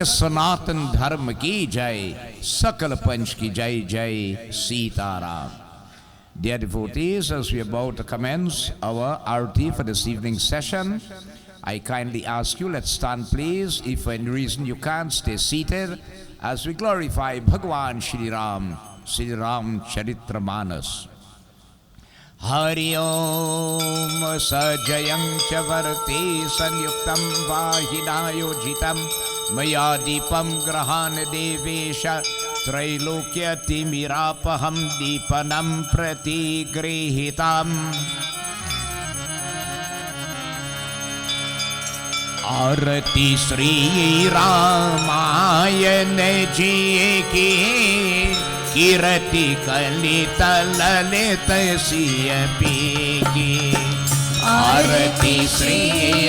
सनातन धर्म की जय, सकल पंच की जय जय Sitaram. Dear devotees, as we are about to commence our arati for this evening session, I kindly ask you, let's stand please. If for any reason you can't, stay seated as we glorify Bhagwan Shri Ram Charitra Manas. Hari Om Sajayam Chavarti Sanyuktam Vahinayojitam Maya Deepam Grahan Devesha Trailokya Timirapaham Deepanam Pratigrihitam Arati Sri Ramayana Yagya Kirati Kalita Lalita Siyapiki Arati Sri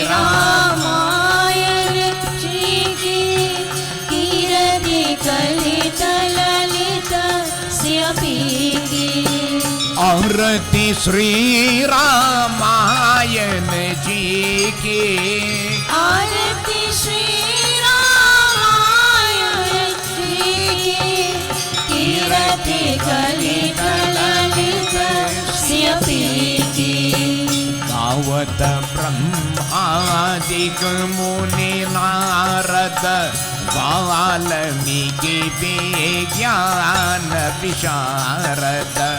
Ramayana Yagya Kirati Kalita Lalita Siyapiki Arati Sri Ramayana Yagya Arati Sri Kalita Lalita Siyapiki Gavat Brahmadik Muni Narada Valmiki Vijnana Visharada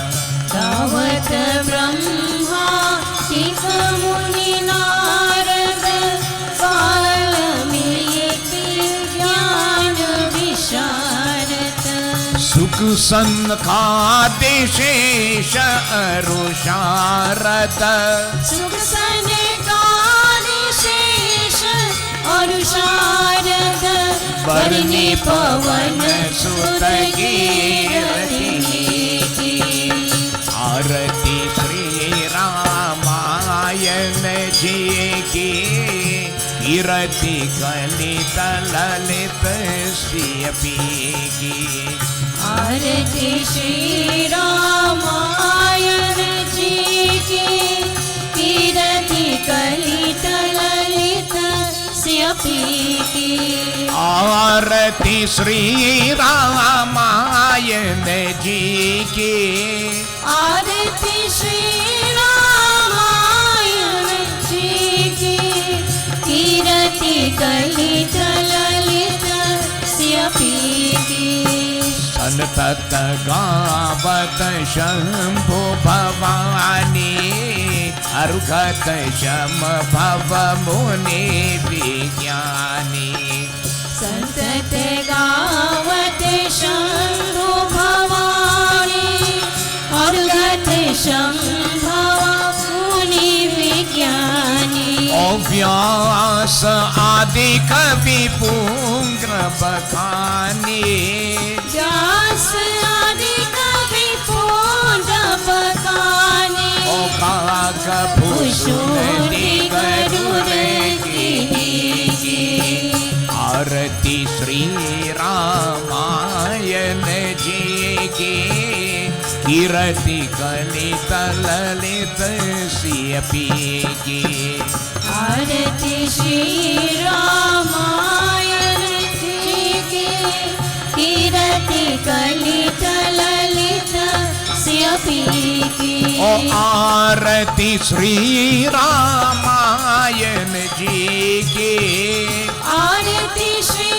Gavat Brahmadik Muni Narada Valmiki Vijnana Visharada Sukh Sankha Deshesha Arusharata Sukh Sankha Deshesha Arusharata Varni Pavan Sutagirati Arati Sri Ramayana Yagya Kirati Kalita Lalita Siyapiki Arati Shri Ramayana Yagya Kirati Kalita Lalita Siyapiki Arati Shri Ramayana Yagya Arati Shri Ramayana Yagya Kirati Kalita Lalita Siyapiki Santat Gavat Shambhu Bhavani Arughat Sham Bhava Muni Vijnani Santat Gavat Shambhu Bhavani Arughat Sham Bhava Muni Vijnani Vyaas Adi Kavi Pungra Bakhani Vyaas Adi Kavi Pungra Bakhani Kaka Bhushuni Garuragini Arati Sri Ramayana Yagya Kirati Kalita Lalita Siyapiki Arati Shri Ramayana Yagya Kirati Kalita Lalita Siyapiki Arati Shri Ramayana Yagya Arati Shri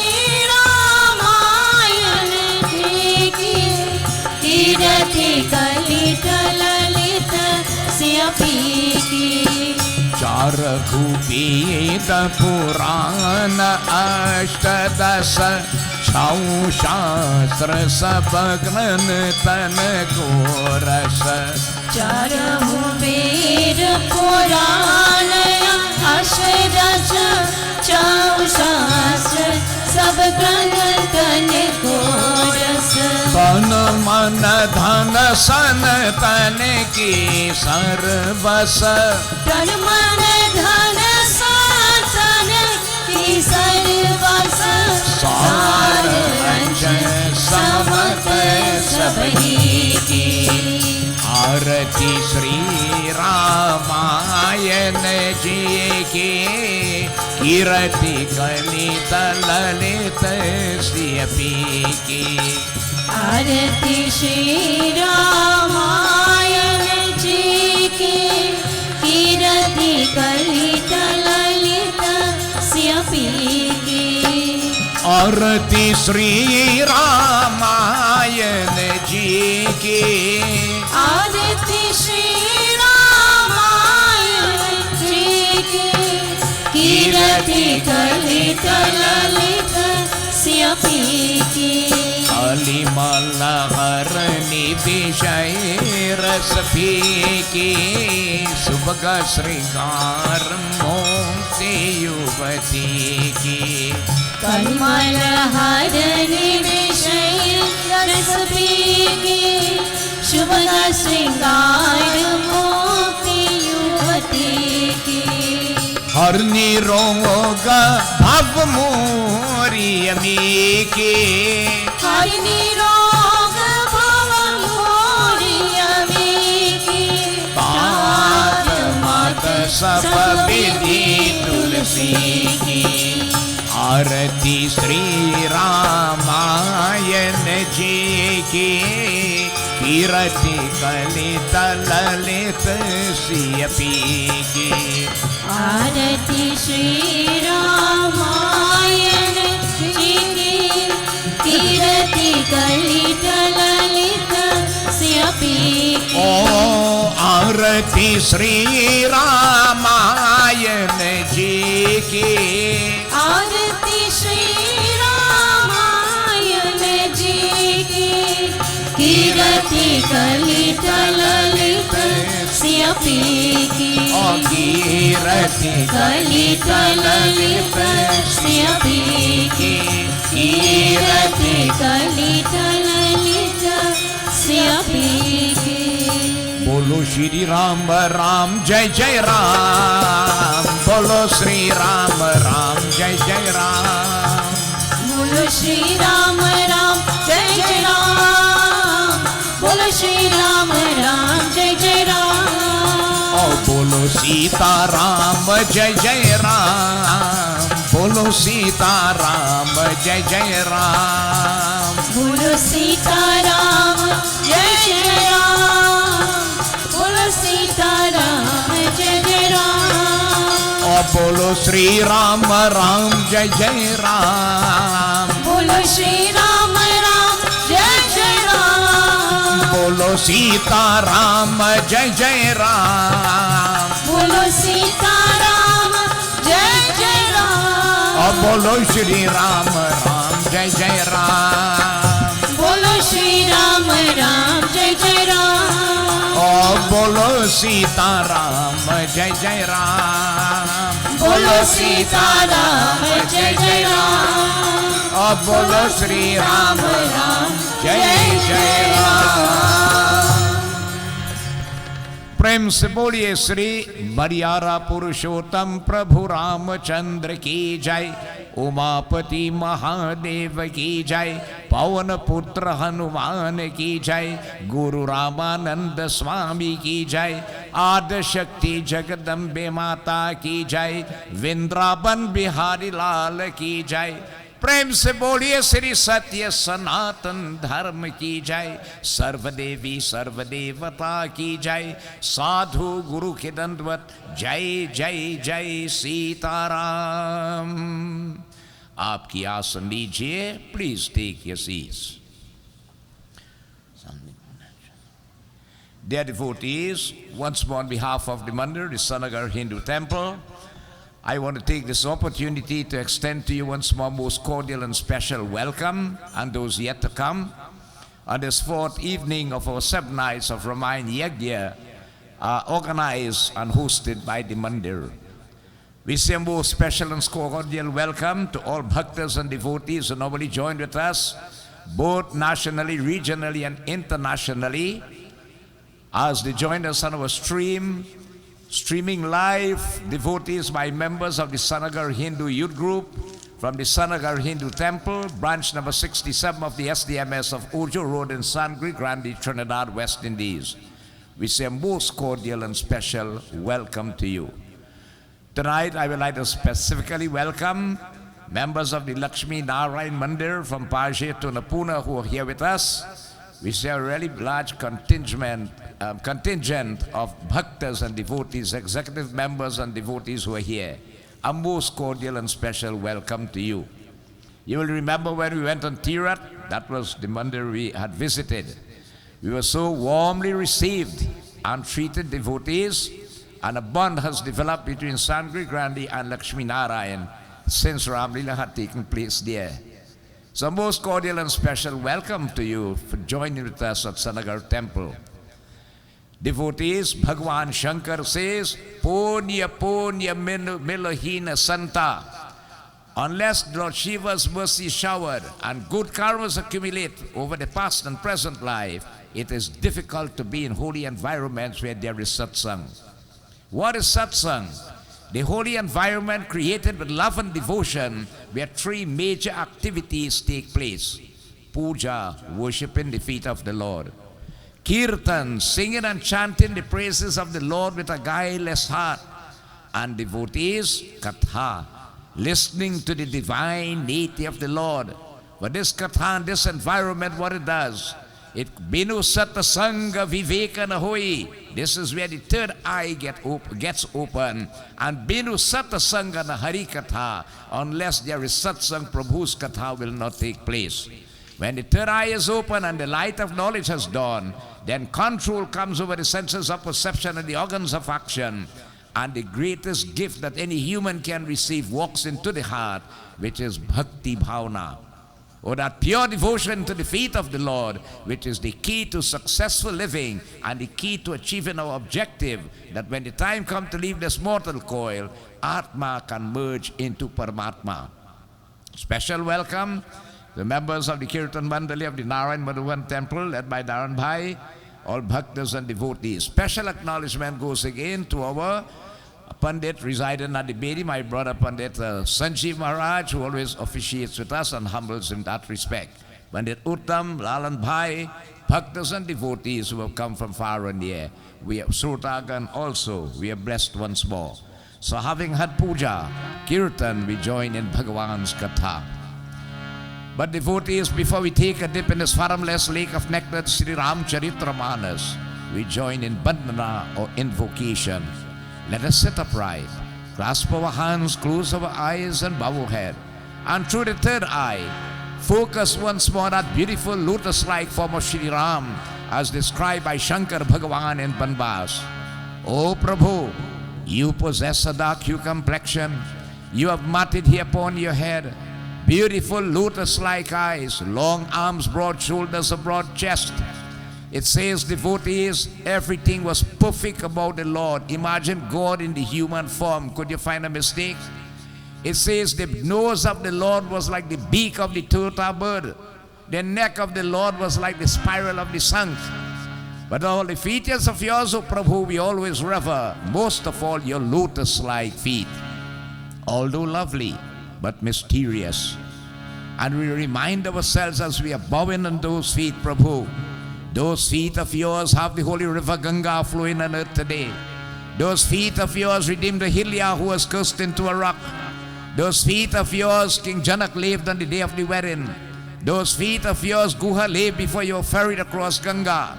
Ramayana Yagya Kirati Kalita Lalita Siyapiki Charhu Veda Purana Ashtadasa Chau Shastra Sabagran Tan Korasa Charhu Veda Purana Ashtadasa Chau Shastra Sabagran Tan Korasa Pan Man Dhan San Tan Ki Sarvasa Pan Man Dhan San Tan Ki Sarvasa Sar Anjan Samat Sabhiki Arati Sri Ramayana Yagya कीरति कलित Lalit श्रियपी की आरती श्री रामायण जी की कीरति कलित ललित श्रियपी की आरती श्री रामायण जी की आरती श्री रामायण जी की कीरति कलित ललित श्रियपी की अलिमलहरणी विषय रस की सुबह श्रृंगार मोक्ति युवती की कलिमलहरणी विषय रस की शुभ श्रृंगार मोक्ति युवती की हरनी रोग भव मोरियमी की हरनी रोग भव मोरियमी की पात मात सब विधि तुलसी की आरती श्री रामायण जी की कीरति कलित ललित श्रियपी की आरती श्री रामायण जी की कीरति कलित ललित श्रियपी की ओ आरती श्री रामायण जी की आरती श्री रामायण जी की कीरति कलित ललित श्रियपी की कीरति कलित ललित श्रियपी की कीरति कलित ललित श्रियपी की बोलो श्री राम राम जय जय राम बोलो श्री राम राम जय जय राम बोलो श्री राम राम जय जय राम बोलो श्री राम राम जय जय राम ओ बोलो सीता राम जय जय राम बोलो सीता राम जय जय राम बोलो सीता राम जय जय राम बोलो सीता राम जय जय राम ओ बोलो श्री राम राम जय जय राम बोलो श्री राम राम जय जय राम बोलो सीता राम जय जय राम बोलो सीता राम जय जय राम और बोलो श्री राम राम जय जय राम बोलो श्री राम राम जय जय राम और बोलो सीता राम जय जय राम बोलो सीता राम जय जय राम और बोलो श्री राम राम जय जय राम। प्रेम से बोलिए श्री मर्यादा पुरुषोत्तम प्रभु रामचंद्र की जय। उमापति महादेव की जय। पवन पुत्र हनुमान की जय। गुरु रामानंद स्वामी की जय। आद्य शक्ति जगदम्बे माता की जय। वृंदावन बिहारी लाल की जय। प्रेम से बोलिए श्री सत्य सनातन धर्म की जय। सर्वदेवी सर्वदेवता की जय। साधु गुरु के दंडवत जय जय जय सीताराम। आपकी आसन लीजिए। Please take your seats. Dear devotees, once more on behalf of the Mandir, the Sant Nagar Hindu Temple, I want to take this opportunity to extend to you once more most cordial and special welcome, and those yet to come, on this fourth evening of our 7 nights of Ramayana Yagya, organized and hosted by the Mandir. We say a most special and cordial welcome to all bhaktas and devotees who normally join with us, both nationally, regionally, and internationally, as they join us on our streaming live, devotees by members of the Sant Nagar Hindu Youth Group from the Sant Nagar Hindu Temple, branch number 67 of the SDMS of Ojo Road in Sangre Grande, Trinidad, West Indies. We say a most cordial and special welcome to you. Tonight I would like to specifically welcome members of the Lakshmi Narayan Mandir from Pajit to Napuna who are here with us. We see a really large contingent of bhaktas and devotees, executive members and devotees who are here. A most cordial and special welcome to you. You will remember when we went on Tirat, that was the mandir we had visited. We were so warmly received and treated devotees, and a bond has developed between Sangri Grandi and Lakshmi Narayan since Ramlila had taken place there. So most cordial and special welcome to you for joining with us at Sant Nagar Temple. Devotees, Bhagwan Shankar says, Punya Punya Milahina Santa. Unless Lord Shiva's mercy shower and good karmas accumulate over the past and present life, it is difficult to be in holy environments where there is satsang. What is satsang? The holy environment created with love and devotion where three major activities take place. Puja, worshiping the feet of the Lord. Kirtan, singing and chanting the praises of the Lord with a guileless heart. And devotees, Katha, listening to the divine deity of the Lord. But this Katha and this environment, what it does, it binu sata sangha viveka nahoyi. This is where the third eye gets open. And binu sata sangha na hari katha. Unless there is satsang, Prabhu's katha will not take place. When the third eye is open and the light of knowledge has dawned, then control comes over the senses of perception and the organs of action. And the greatest gift that any human can receive walks into the heart, which is bhakti bhavna, or that pure devotion to the feet of the Lord, which is the key to successful living and the key to achieving our objective, that when the time comes to leave this mortal coil, Atma can merge into Paramatma. Special welcome the members of the Kirtan Mandali of the Narayan Madhuvan Temple, led by Dharan Bhai, all bhaktas and devotees. Special acknowledgement goes again to our Pundit residing at the Bedi, my brother Pundit Sanjeev Maraj, who always officiates with us and humbles in that respect. Pandit Uttam, Lalan Bhai, bhaktas and devotees who have come from far and near. We have Surtagan also. We are blessed once more. So having had puja, kirtan, we join in Bhagavan's katha. But devotees, before we take a dip in this fathomless lake of nectar, Sri Ram Charitra Manas, we join in bandhana or invocation. Let us sit upright, clasp our hands, close our eyes and bow our head. And through the third eye, focus once more that beautiful lotus-like form of Sri Ram as described by Shankar Bhagavan in Banbas. O Prabhu, you possess a dark hue complexion. You have matted here upon your head. Beautiful lotus-like eyes, long arms, broad shoulders, a broad chest. It says, devotees, everything was perfect about the Lord. Imagine God in the human form. Could you find a mistake? It says the nose of the Lord was like the beak of the turtle bird. The neck of the Lord was like the spiral of the sun. But all the features of yours, O Prabhu, we always rever. Most of all, your lotus-like feet. Although lovely, but mysterious. And we remind ourselves as we are bowing on those feet, Prabhu, those feet of yours have the holy river Ganga flowing on earth today. Those feet of yours redeemed the Hilya who was cursed into a rock. Those feet of yours King Janak lived on the day of the wedding. Those feet of yours Guha lay before you were ferried across Ganga.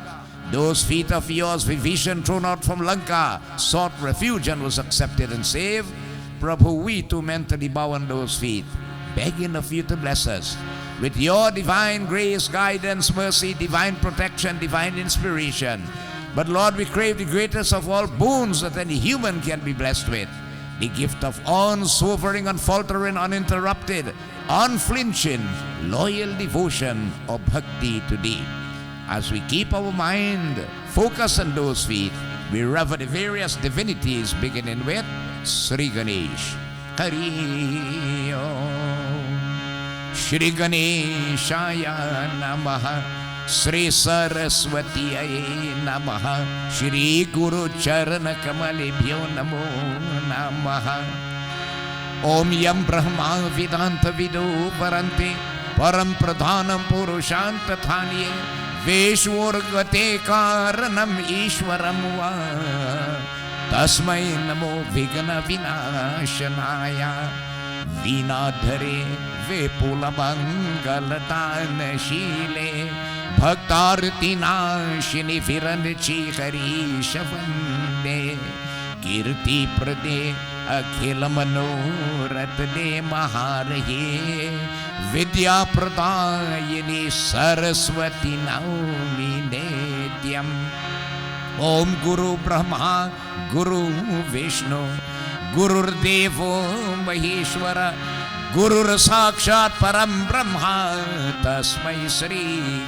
Those feet of yours Vibhishan thrown out from Lanka sought refuge and was accepted and saved. Prabhu, we too mentally bow on those feet, begging of you to bless us with your divine grace, guidance, mercy, divine protection, divine inspiration. But Lord, we crave the greatest of all boons that any human can be blessed with, the gift of unswerving, unfaltering, uninterrupted, unflinching, loyal devotion of bhakti to Thee. As we keep our mind focused on those feet, we rever the various divinities beginning with Sri Ganesh. Hari Om. Shri Ganeshaya Namaha. Sri Saraswati Namaha. Shri Guru Charana Kamalibhyo Namo Namaha. Om Yam Brahma Vidanta Vido Parante Param Pradhanam Purushanta Thanye Veshwargate Karanam Ishwaram Va तस्मै नमो विघ्न विनाशनाय वीणाधरे विपुलमङ्गलदानशीले भक्तार्तिनाशिनि विरञ्चीकरीश वन्दे कीर्तिप्रदे अखिलमनोरथदे महारहे विद्याप्रदायिनि सरस्वती नौमि नित्यम् ओम गुरु ब्रह्मा गुरु विष्णु गुरुर्देवो महेश्वर गुरुर साक्षात् परम ब्रह्मा तस्मै श्री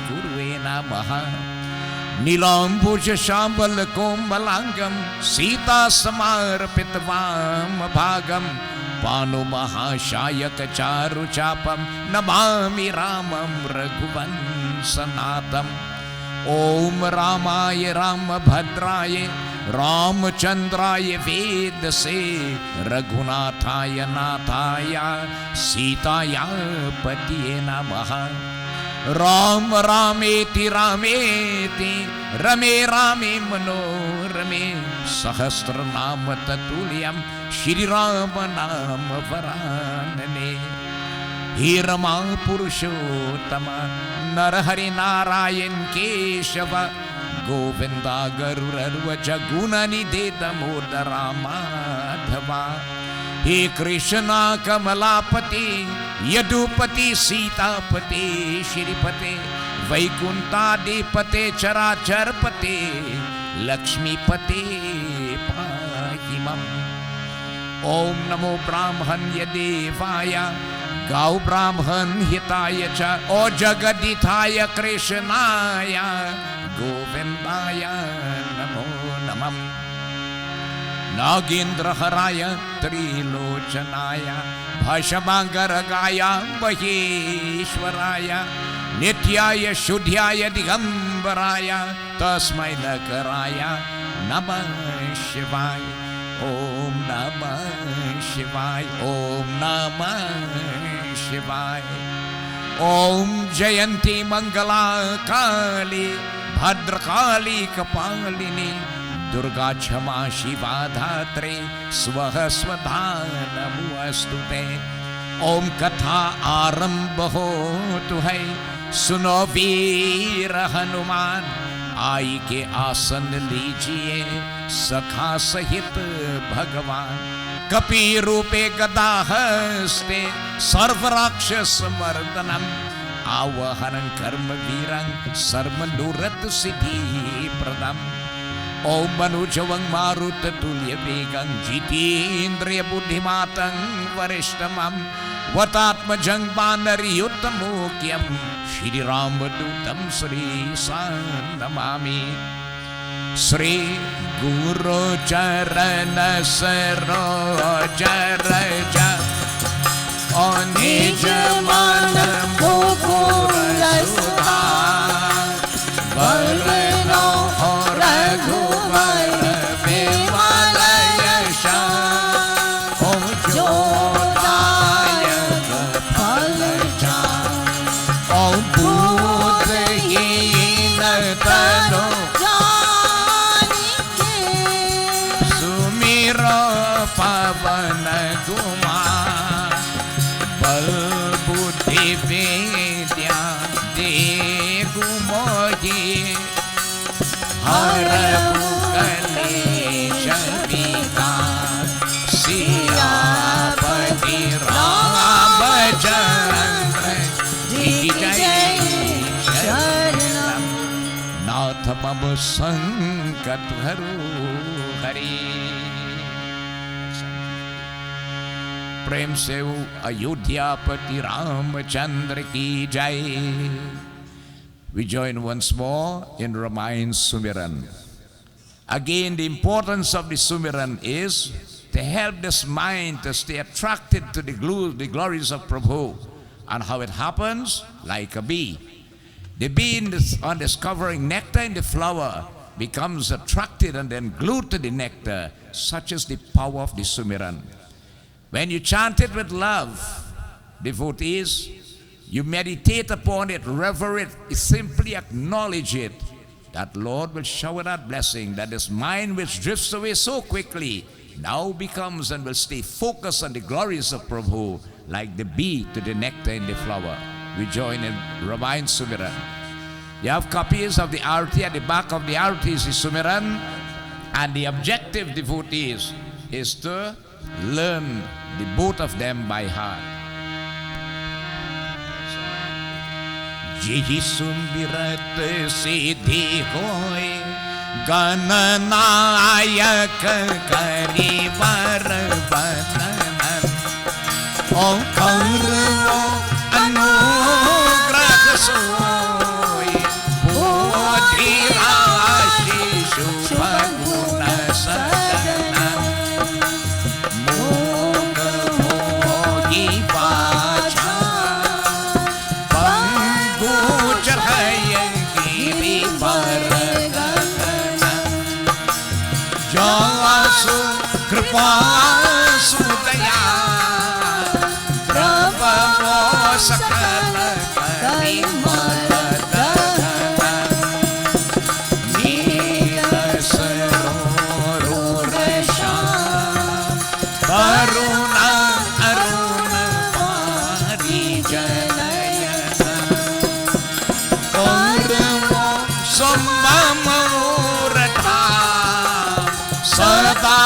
गुरुवे नमः नीलांबुज शांबल कोमलांगम सीता समर्पित वाम भागम पानु महाशायक चारु चापम नमामि रामं रघुवंशनाथम ओम रामाय रामभद्राय रामचंद्राय वेदसे रघुनाथाय नाथाय सीताया पतिये नमः राम रामेति रामेति रमे रामे मनोरमे सहस्रनाम तत्तुल्यं श्रीराम नाम वरानने हे रमा पुरुषोत्तम नरहरि नारायण केशव गोविंदा गरुरर्वच गुणनिधे दामोदरा माधवा हे कृष्णा कमलापति यदुपति सीतापति श्रीपते वैकुंठाधिपते चराचरपते लक्ष्मीपते पाहि मम ओम नमो ब्राह्मण्य देवाय गौ ब्राह्मण हिताय च ओ जगदिथाय कृष्णाय गोविंदाय नमो नमः नागेन्द्रहराय त्रिलोचनाय भस्मांगरगाय महेश्वराय नित्याय शुद्ध्याय दिगंबराय तस्मै नकराय नमः शिवाय ओम नमः शिवाय ओम नमः शिवाय ओम जयंती मंगला काली भद्रकाली कपालिनी दुर्गा क्षमा शिवा धात्री स्वः स्वधा नमोस्तुते ओम कथा आरंभ होतु है सुनो वीर हनुमान आई के आसन लीजिए सखा सहित भगवान कपि रूपे गदा हस्ते सर्व राक्षस मर्दनम आवहनं कर्म वीरं सर्व मनोरथ सिद्धि प्रदम ओम मनुजवं मारुत तुल्य वेगं जितेन्द्रिय बुद्धिमातं वरिष्ठमं वतात्मजं वानरयुतमोक्यं श्री रामदूतं श्री नमामि श्री गुरु चरण सरोज रज ओ निज मन मुकुर सुधार वरनो रघुवर विमल यश ओ जोदायक फल चार ओ बुद्धहीन तनु सुमिरो पवन कुमार बल बुद्धि विद्या देहु मोहि हर कलेश विकार सियापति रामचंद्र जी जय शरणम नाथ मम संकट हरो हरि प्रेम से अयोध्यापति रामचंद्र की जय. We join once more in Ramayana Sumiran. Again, the importance of the Sumiran is to help this mind to stay attracted to the glories of Prabhu. And how it happens? Like a bee. The bee on discovering nectar in the flower becomes attracted and then glued to the nectar. Such is the power of the Sumiran. When you chant it with love, devotees, you meditate upon it, rever it, simply acknowledge it. that Lord will shower that blessing, that this mind which drifts away so quickly now becomes and will stay focused on the glories of Prabhu, like the bee to the nectar in the flower. We join in Ramayana Sumiran. You have copies of the Arti. At the back of the Arti is the Sumiran, and the objective, devotees, is to learn the both of them by heart. Ji sumbirat siddhi hoy, gananayak kari varvatanan, om karvo anugrah soy, bodhi rashi shubhaguna sadanan, mukha mogi vacha, Kripa sudaya Prabhavo sakala karimadadana Nila sarorurasha Varuna aruna parijanayana Karmo sammamurata Sada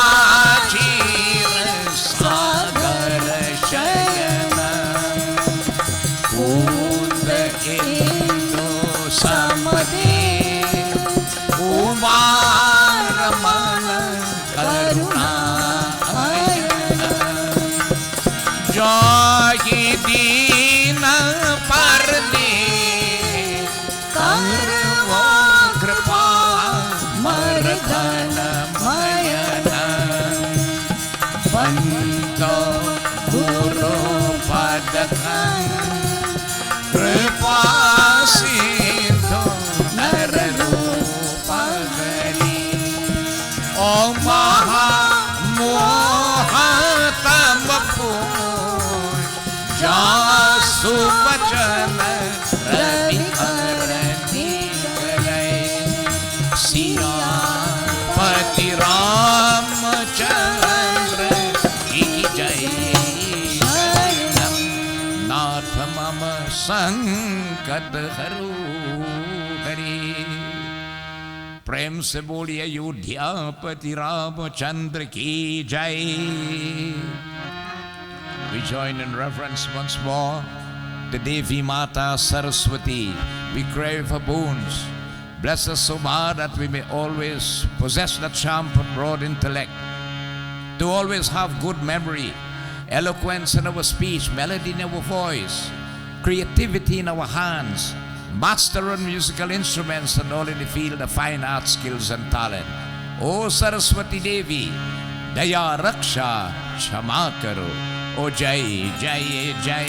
संकट हरो हरि प्रेम से बोलिए अयोध्यापति रामचंद्र की जय. We join in reverence once more the Devi Mata Saraswati. We crave her boons. Bless us so much that we may always possess that sharp and broad intellect, to always have good memory, eloquence in our speech, melody in our voice, creativity in our hands, master on musical instruments, and all in the field of fine art, skills and talent. O Saraswati Devi, Daya Raksha Kshama Karo. O Jai Jai Jai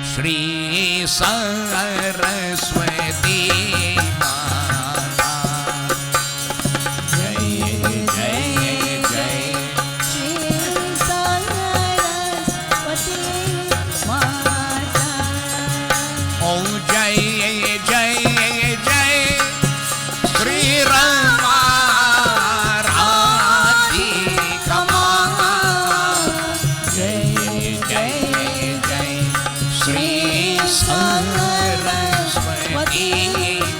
Shri Saraswati Mata. Jai Jai Jai Shri Saraswati Mata. O Jai Jai Jai Shri Rama Radhika Mata. Jai Jai Jai Shri Saraswati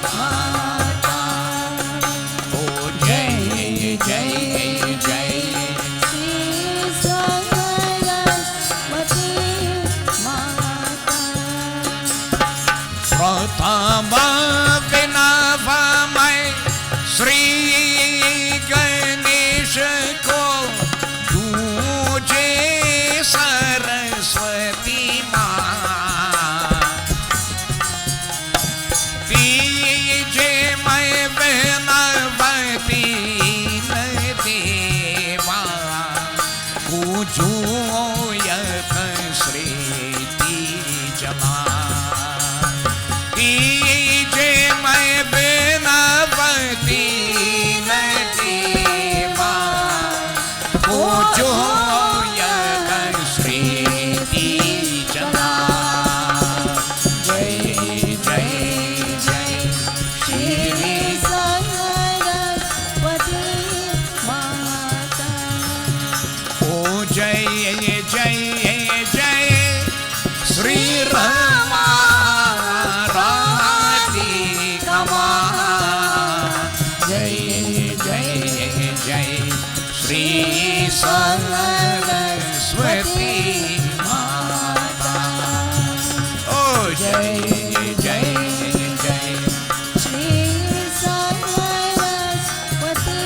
Mata. O Jai Jai Jai Shri Saraswati Mata. Pratama Vinavamay Shri Ganesha Ko Tujhe Saraswati Maa Tije May Vinavati Deva Pujo Yat Shri Tijama Tije Saraswati Mata. Oh, Jai Jai Jai Shri Saraswati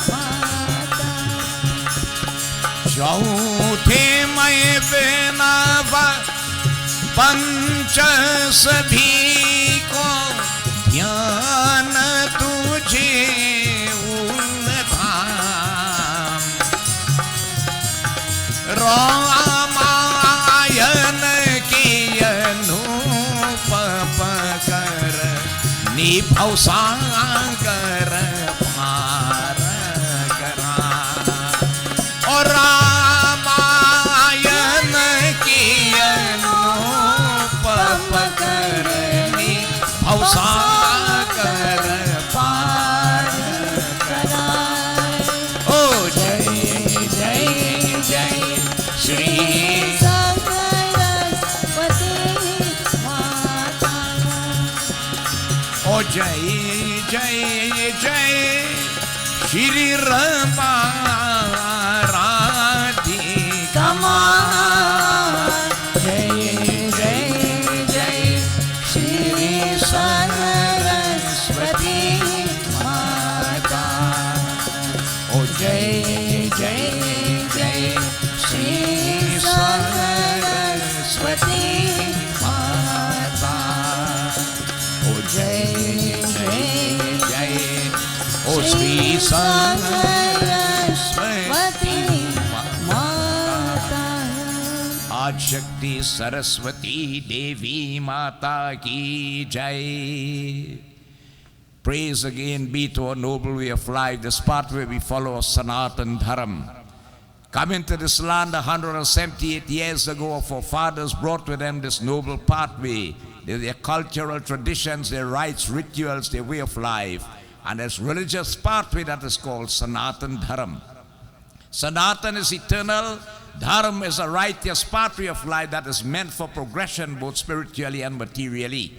Mata. चौथे मय बेनाव पंच सभी को ज्ञान तुझे उलधाम रामायण की अनूप कर निभव सागर पार करा और रामायण की अनूप कर निभव सागर पार करा। ओ जय जय जय श्री सरस्वती माता। ओ जय जय जय श्री रमा राधिका माँ। जय जय जय श्री सरस्वती माता। ओ जय जय जय श्री सरस्वती माता। ओ जय जय जय ओ श्री सरस्वती माता। आज शक्ति सरस्वती देवी माता की जय. Praise again be to our noble way of life, this pathway we follow, Sanatan Dharam. Coming to this land 178 years ago, our forefathers brought with them this noble pathway, their cultural traditions, their rites, rituals, their way of life, and this religious pathway that is called Sanatan Dharam. Sanatan is eternal. Dharam is a righteous pathway of life that is meant for progression both spiritually and materially.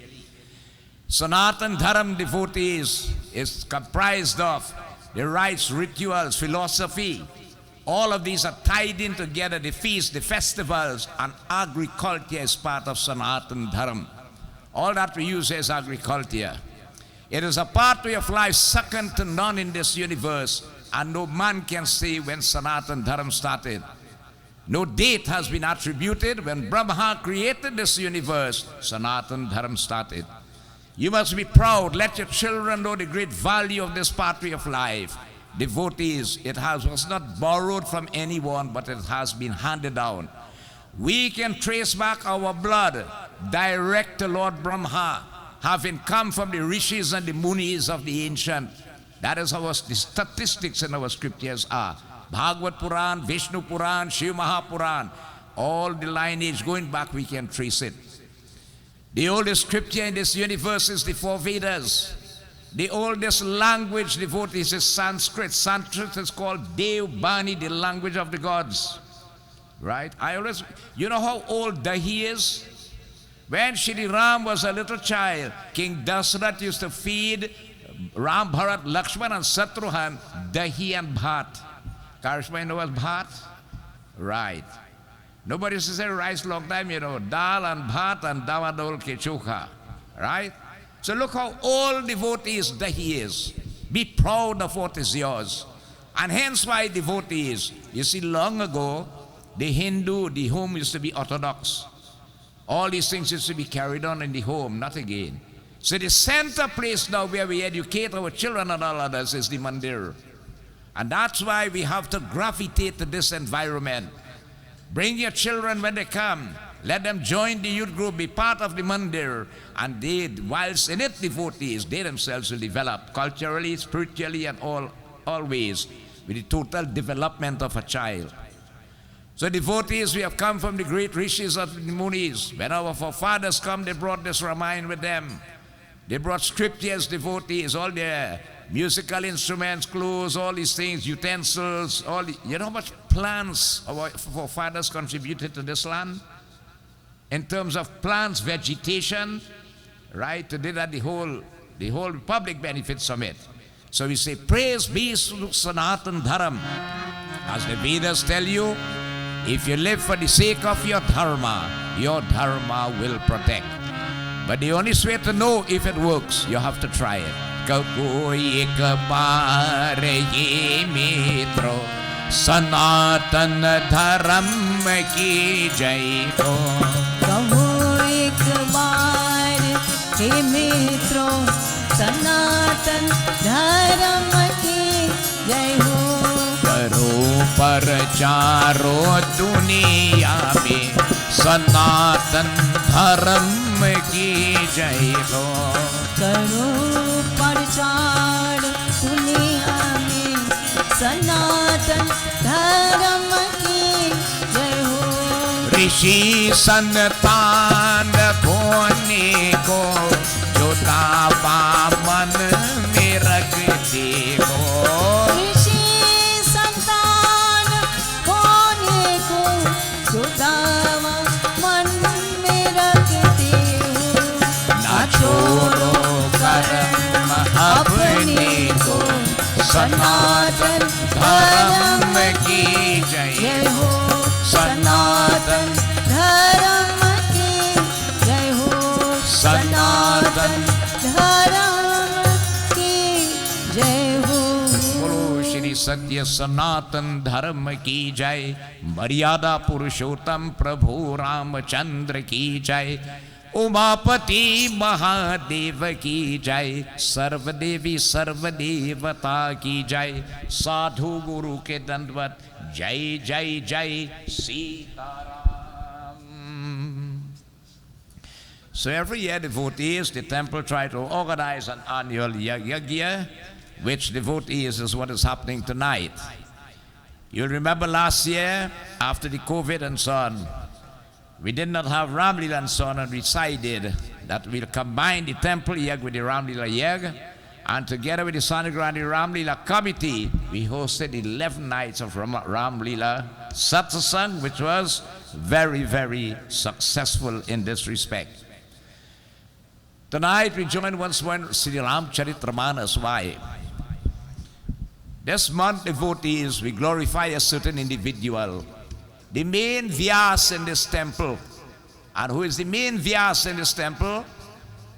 Sanatan Dharam, devotees, is comprised of the rites, rituals, philosophy. All of these are tied in together. The feasts, the festivals, and agriculture is part of Sanatan Dharam. All that we use is agriculture. It is a pathway of life second to none in this universe, and no man can say when Sanatan Dharam started. No date has been attributed. When Brahma created this universe, Sanatan Dharam started. You must be proud. Let your children know the great value of this pathway of life. Devotees, it was not borrowed from anyone, but it has been handed down. We can trace back our blood direct to Lord Brahma, having come from the rishis and the munis of the ancient. That is how the statistics in our scriptures are. Bhagavad Puran, Vishnu Puran, Shiv Mahapuran, all the lineage going back, we can trace it. The oldest scripture in this universe is the four Vedas. The oldest language, devotees, is Sanskrit. Sanskrit is called Devbani, the language of the gods. Right? You know how old Dahi is? When Shri Ram was a little child, King Dasrath used to feed Ram, Bharat, Lakshman, and Satruhan Dahi and Bhat. Karishma, you know what Bhat? Right. Nobody used to say rice long time, you know, dal and bhat and dawadol ke chokha. Right? So look how old devotees Dahi is. Be proud of what is yours. And hence why devotees, you see, long ago, the Hindu, the home used to be orthodox. All these things used to be carried on in the home, not again. So the center place now where we educate our children and all others is the mandir. And that's why we have to gravitate to this environment. Bring your children when they come. Let them join the youth group, be part of the mandir. And they, whilst in it devotees, they themselves will develop culturally, spiritually, and all ways with the total development of a child. So devotees, we have come from the great rishis of the munis. When our forefathers come, they brought this Ramayana with them. They brought scriptures, devotees, all their musical instruments, clothes, all these things, utensils, you know how much plants our forefathers contributed to this land? In terms of plants, vegetation, right? Today that the whole public benefits from it. So we say, praise be to Sanatan Dharam. As the Vedas tell you, if you live for the sake of your dharma will protect. But the only way to know if it works, you have to try it. Kakoi ek baar ye mitro, Sanatan dharam ki jai ho. कहो एक बार हे मित्रों, सनातन धर्म की जय हो। करो प्रचारो दुनिया में, सनातन धर्म की जय हो। करो प्रचार दुनिया में, सनातन धर्म की जय हो। ऋषि संतान होने को जो दावा मन में रखते हो। ऋषि संतान होने को जो दावा मन में रखते हो। ना छोड़ो कर्म अपने को, सनातन धर्म की जय हो। सनातन धर्म की जय हो। सनातन धर्म की जय हो। बोलो श्री सत्य सनातन धर्म की जय। मर्यादा पुरुषोत्तम प्रभु रामचंद्र की जय। उमापति महादेव की जय। सर्वदेवी सर्वदेवता की जय। साधु गुरु के दंडवत जय जय जय Sitaram. So every year devotees, the temple try to organize an annual Yagya, which devotees is what is happening tonight. You'll remember last year, after the COVID and so on, we did not have Ramlila and so on, and we decided that we'll combine the temple Yag with the Ramlila Yag, and together with the Sant Nagar Ramlila committee, we hosted 11 nights of Ramlila Satsang, which was very, very successful in this respect. Tonight we join once more in Sri Ramcharitramana's. Why? This month, devotees, we glorify a certain individual, the main Vyaas in this temple. And who is the main Vyaas in this temple?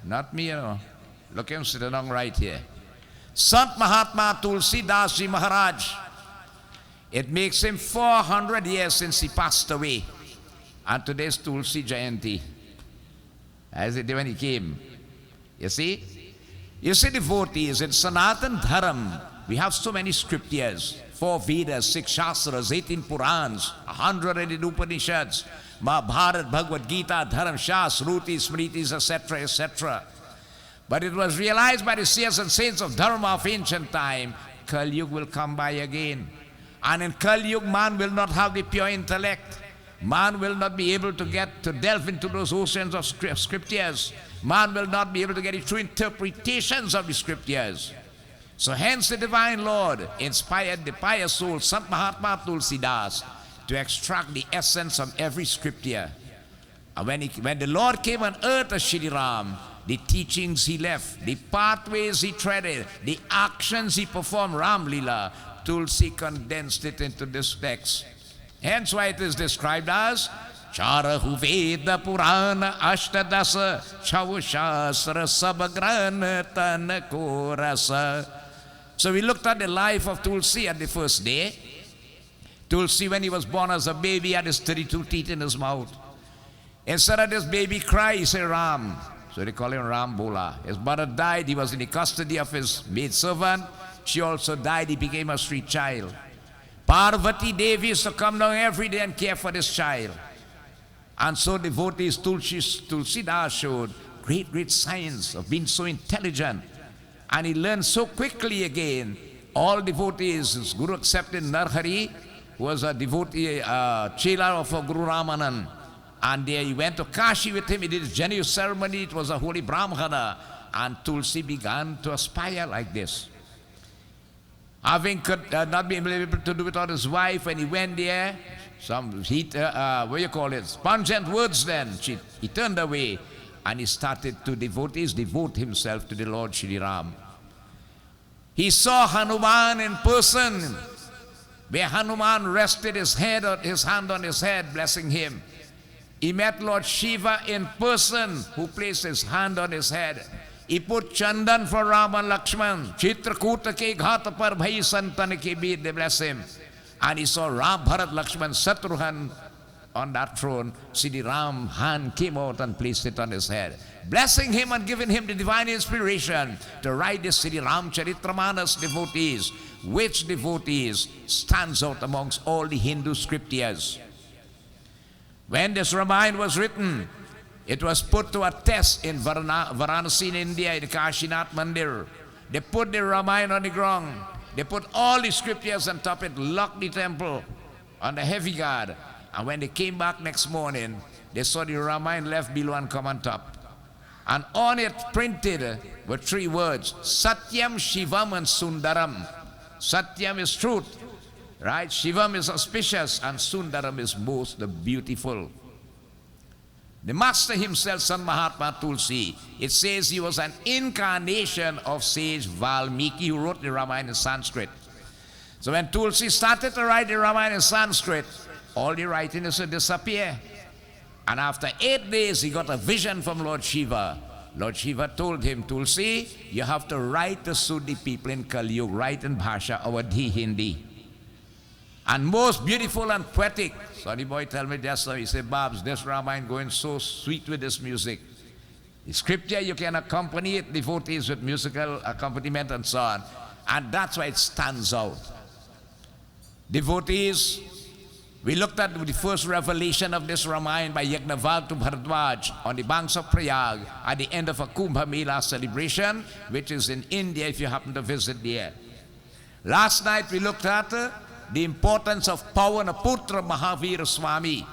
Not me, you know. Look at him sitting on right here. Sant Mahatma Tulsidas Ji Maraj. It makes him 400 years since he passed away. And today's Tulsi Jayanti. As it did when he came. You see? You see, devotees, in Sanatan Dharam, we have so many scriptures. 4 Vedas, 6 Shastras, 18 Purans, 100 Upanishads, Mahabharata, Bhagavad Gita, Dharam Shas, Rutis, Smritis, etc., etc. But it was realized by the seers and saints of Dharma of ancient time, Kali Yuga will come by again. And in Kali Yuga, man will not have the pure intellect. Man will not be able to delve into those oceans of scriptures. Man will not be able to get the true interpretations of the scriptures. So hence the Divine Lord inspired the pious soul, Sant Mahatma Tulsidas, to extract the essence of every scripture. And when the Lord came on earth as Shri Ram, the teachings he left, the pathways he treaded, the actions he performed, Ram Lila, Tulsi condensed it into this text. Hence why it is described as Charahu Veda Purana Ashtadasa Chaushasra Sabagrana Tanakorasa. So we looked at the life of Tulsi at the first day. Tulsi, when he was born as a baby, had his 32 teeth in his mouth. Instead of this baby cry, he said Ram. So they call him Ram Bola. His mother died. He was in the custody of his maidservant. She also died. He became a street child. Parvati Devi used to come down every day and care for this child. And so devotees Tulsidas showed great signs of being so intelligent. And he learned so quickly again. All devotees, his Guru accepted Narhari, who was a devotee, chela of Guru Ramanan. And there he went to Kashi with him. He did his Janu ceremony. It was a holy Brahmana. And Tulsi began to aspire like this. Having not been able to do without his wife, when he went there, some heat, pungent words then, he turned away and he started to devote himself to the Lord Shri Ram. He saw Hanuman in person. where Hanuman rested his hand on his head, blessing him. He met Lord Shiva in person, who placed his hand on his head. He put chandan for Ram and Lakshman. Chitrakuta ke ghat par bhai santan ke beer, they bless him. And he saw Ram, Bharat, Lakshman, Shatrughan on that throne. Sri Ram hand came out and placed it on his head, blessing him and giving him the divine inspiration to write this Sri Ram Charitramanas devotees. Which devotees stands out amongst all the Hindu scriptures? When this Ramayana was written, it was put to a test in Varanasi in India, in the Kashinath Mandir. They put the Ramayana on the ground. They put all the scriptures on top of it, locked the temple on the heavy guard. And when they came back next morning, they saw the Ramayana left below and come on top. And on it printed were 3 words, Satyam, Shivam and Sundaram. Satyam is truth, right? Shivam is auspicious, and Sundaram is most beautiful. The master himself, Sant Mahatma Tulsi, it says he was an incarnation of sage Valmiki, who wrote the Ramayana in Sanskrit. So when Tulsi started to write the Ramayana in Sanskrit, all the writing is to disappear. And after 8 days, he got a vision from Lord Shiva. Lord Shiva told him, Tulsi, you have to write to suit the people in Kali Yuga, write in Bhasha, Awadhi Hindi. And most beautiful and poetic. So the boy tell me just now, he said, Babs, this Ramayana going so sweet with this music. The scripture, you can accompany it, devotees with musical accompaniment and so on. And that's why it stands out. Devotees, we looked at the first revelation of this Ramayana by Yajnavalkya to Bharadwaj on the banks of Prayag at the end of a Kumbh Mela celebration, which is in India if you happen to visit there. Last night we looked at the importance of Pavanaputra Mahavira Swami.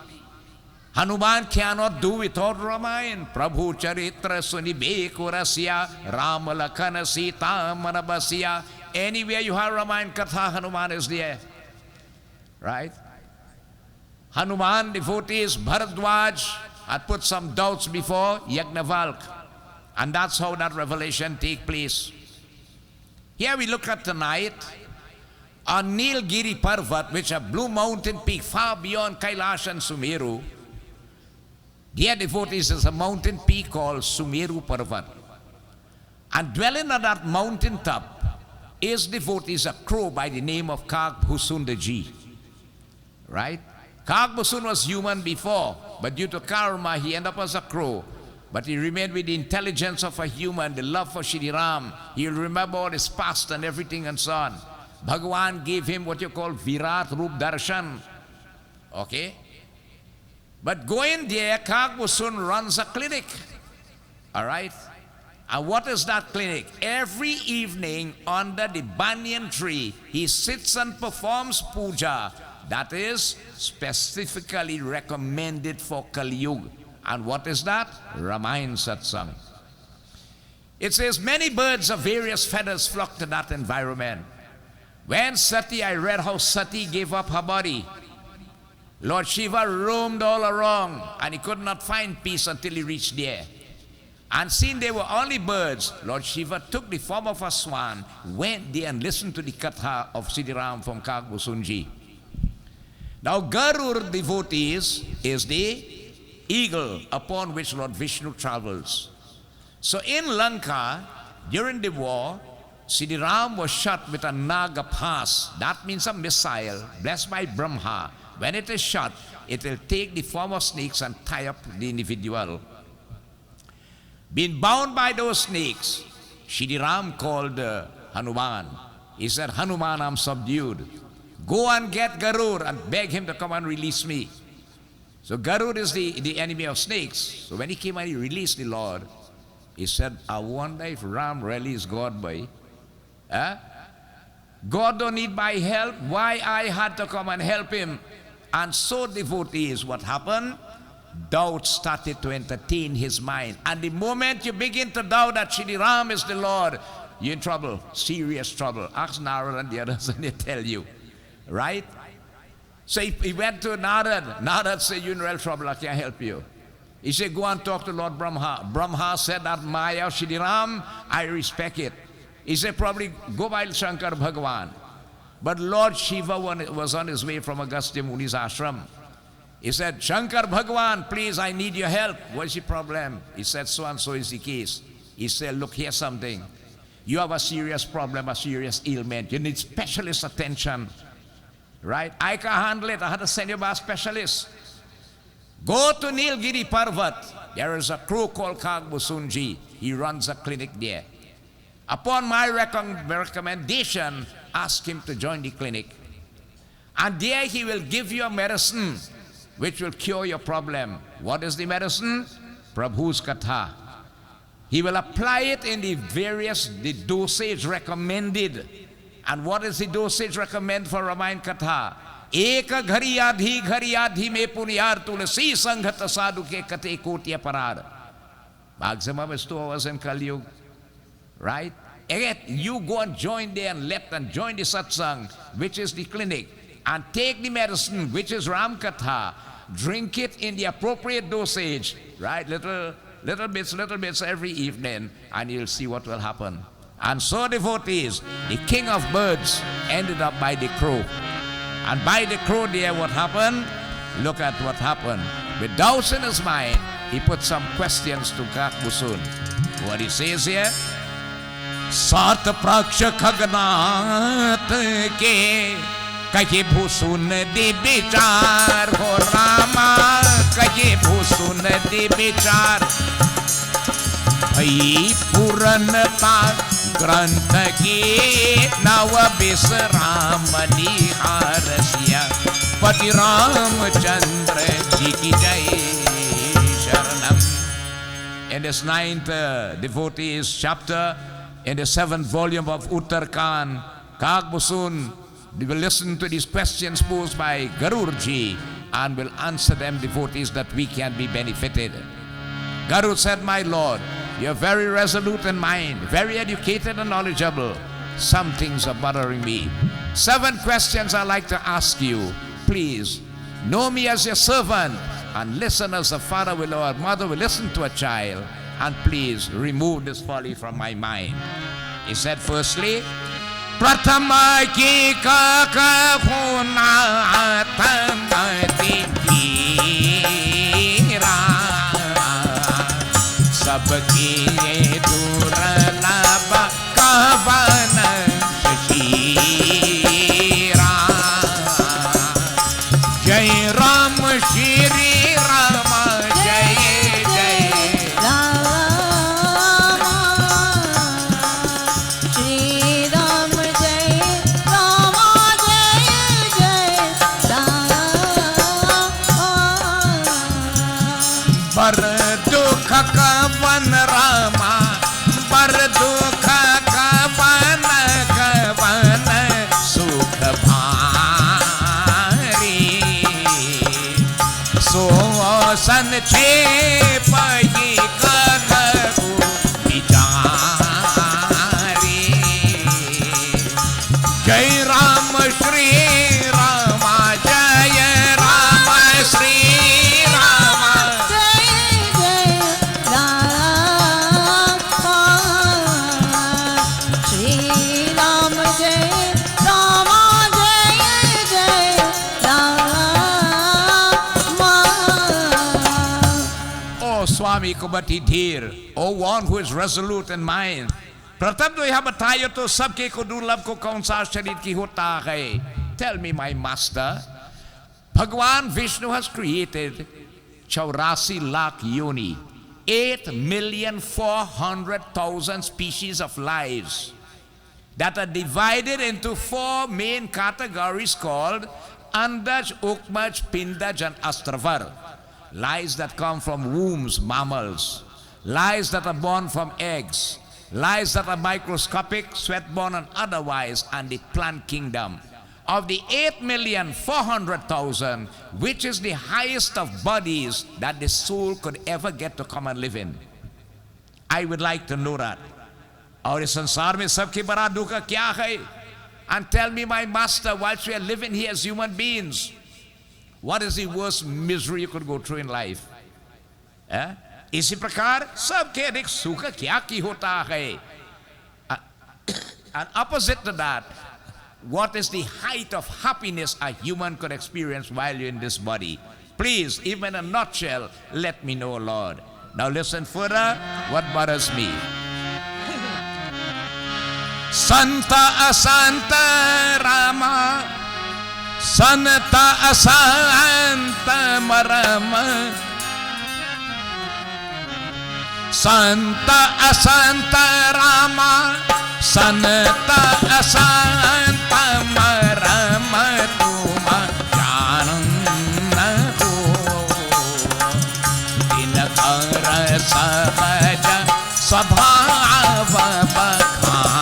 Hanuman cannot do without Ramayana. Prabhu Charitra Sunibe Kurasya Rama Lakhana Sita Manabasya. Anywhere you have Ramayana Katha, Hanuman is there. Right? Hanuman devotees, Bharadwaj had put some doubts before Yajnavalkya. And that's how that revelation take place. Here we look at tonight on Nilgiri Parvat, which is a blue mountain peak far beyond Kailash and Sumeru. Dear devotees, is a mountain peak called Sumeru Parvat. And dwelling on that mountain top is devotees a crow by the name of Kagbhusundaji. Right? Kagbhusun was human before, but due to karma, he ended up as a crow. But he remained with the intelligence of a human, the love for Shri Ram. He'll remember all his past and everything and so on. Bhagavan gave him what you call Virat Rup Darshan. Okay? But going there, Kagbhusun runs a clinic. Alright? And what is that clinic? Every evening under the banyan tree, he sits and performs puja. That is specifically recommended for Kali Yuga. And what is that? Ramayana Satsang. It says many birds of various feathers flock to that environment. When Sati, I read how Sati gave up her body. Lord Shiva roamed all around and he could not find peace until he reached there. And seeing they were only birds, Lord Shiva took the form of a swan, went there and listened to the katha of Siddhiram from Kagbhusunji. Now Garur devotees is the eagle upon which Lord Vishnu travels. So in Lanka, during the war, Siddhiram was shot with a Nagapas. That means a missile blessed by Brahma. When it is shot, it will take the form of snakes and tie up the individual. Being bound by those snakes, Siddhiram called Hanuman. He said, Hanuman, I'm subdued. Go and get Garur and beg him to come and release me. So Garud is the enemy of snakes. So when he came and he released the Lord, he said, I wonder if Ram really is God, boy. God don't need my help. Why I had to come and help him? And so devotees, what happened? Doubt started to entertain his mind. And the moment you begin to doubt that Shri Ram is the Lord, you're in trouble, serious trouble. Ask Narad and the others and they tell you. Right? So he went to Narad. Narad said, you're in real trouble, I can't help you. He said, go and talk to Lord Brahma. Brahma said that Maya Shri Ram, I respect it. He said, probably go by Shankar Bhagavan. But Lord Shiva was on his way from Agastya Muni's ashram. He said, Shankar Bhagwan, please, I need your help. What's your problem? He said, so and so is the case. He said, look, here's something. You have a serious problem, a serious ailment. You need specialist attention. Right? I can handle it. I had to send you by a specialist. Go to Nilgiri Parvat. There is a crow called Kagbusunji. He runs a clinic there. Upon my recommendation, ask him to join the clinic. And there he will give you a medicine which will cure your problem. What is the medicine? Prabhu's Katha. He will apply it in the dosage recommended. And what is the dosage recommended for Ramayana Katha? Eka ghari adhi me punyar tulsi sanghata sadhu ke kate kotya parar. Maximum is 2 hours in Kali Yuga. Right? Again, you go and join there and join the satsang, which is the clinic, and take the medicine, which is Ram Katha. Drink it in the appropriate dosage, right? Little bits every evening, and you'll see what will happen. And so, devotees, the king of birds ended up by the crow. And by the crow there, what happened? Look at what happened. With doubts in his mind, he put some questions to Kakbusun. What he says here? Sat praksha khagnat ke kahi bhusun di bichar ho Rama kahi bhusun di bichar bhai puranta grantha ki nav bisramani harasya pati Ramchandra ji ki jai sharanam. In this 9th devotees chapter, in the 7th volume of Uttarkand, Kagbusun will listen to these questions posed by Garurji and will answer them, devotees, that we can be benefited. Garud said, my Lord, you are very resolute in mind, very educated and knowledgeable. Some things are bothering me. 7 questions I'd like to ask you. Please, know me as your servant and listen as a father will or a mother will listen to a child. And please remove this folly from my mind. He said, firstly, Prathama ki kaka khuna tamati dhira sabki durlabha kavana shashira Jai Ram Shri Rama Jai Kavan Rama Bar Dukha Kavan Kavan Sukha Bhari So Sanjeev Kakaku Vichari Jai Ram Shri Rama Jai Rama Shri Swami Kubati Dhir, O one who is resolute in mind. Pratham to yaha batayo to sabke ko durlabh ko kaun sa sharir ki hota hai. Tell me, my master, Bhagwan Vishnu has created 84 lakh yoni, 8,400,000 species of lives that are divided into 4 main categories called Andaj, Ukmaj, Pindaj and Astravar. Lives that come from wombs, mammals. Lives that are born from eggs. Lives that are microscopic, sweat-borne and otherwise, and the plant kingdom. Of the 8,400,000, which is the highest of bodies that the soul could ever get to come and live in. I would like to know that. और इस संसार में सबकी बड़ा दुख क्या है? And tell me, my master, whilst we are living here as human beings, what is the worst misery you could go through in life? इसी प्रकार सबके अधिक सुख क्या की होता है? And opposite to that, what is the height of happiness a human could experience while you're in this body. Please, even in a nutshell, let me know, Lord. Now listen further, what bothers me. Santa Asanta Rama, Santa Asanta Marama, Santa Asanta Rama, Santa Asanta Marama, Tuma Janana Ho, Dinakara Sahaja Sabhava Bakhano,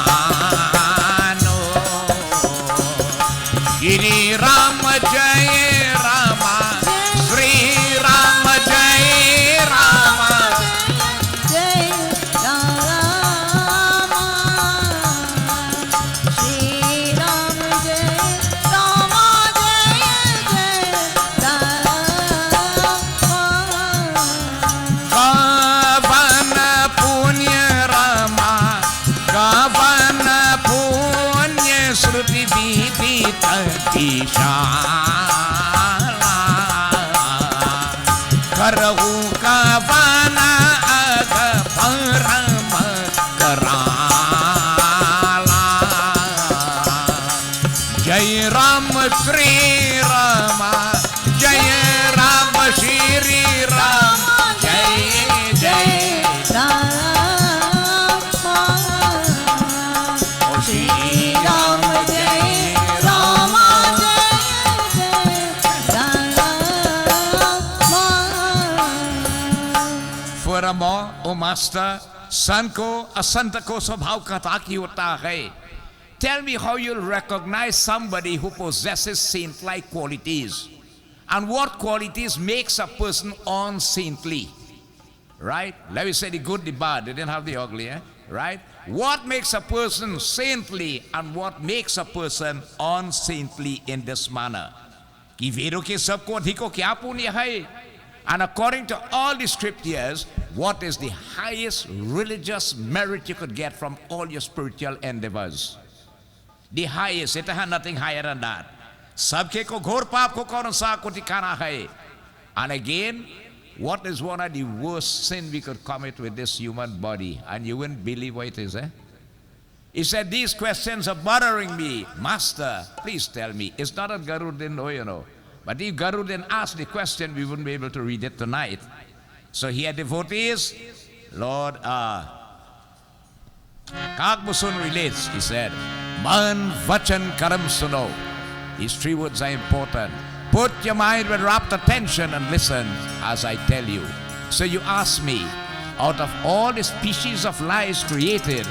Shri Rama Jai Rama, Sri Rama Jai Rama, Jai Rama, Shri Rama Jai Rama, Jai Rama. Kavana Punya Rama, Kavana Punya Sruti Vidita Tishala, Karahu Kavana Aga Parama Karala, Jai Rama Sri Rama, Jai Rama Shri Rama, Jai Jai Shri Rama Jai Rama. Furthermore, O Master, सन को असंत को स्वभाव कथा की होता है. Tell me how you'll recognize somebody who possesses saint-like qualities, and what qualities makes a person unsaintly. Right? Let me say the good, the bad. They didn't have the ugly, eh? Right? What makes a person saintly and what makes a person unsaintly in this manner? कि वेदों के सबको अधिक को क्या पुण्य है? And according to all the scriptures, what is the highest religious merit you could get from all your spiritual endeavors? The highest, it has nothing higher than that. सबके को घोर पाप को कौन सा को ठिकाना है? And again, what is one of the worst sin we could commit with this human body? And you wouldn't believe what it is, eh? He said, these questions are bothering me. Master, please tell me. It's not that Garuda didn't know, you know. But if Garuda didn't ask the question, we wouldn't be able to read it tonight. So here devotees, Lord, Kakmusun relates, he said, Man Vachan Karam Suno. These three words are important. Put your mind with rapt attention and listen as I tell you. So you ask me, out of all the species of lives created,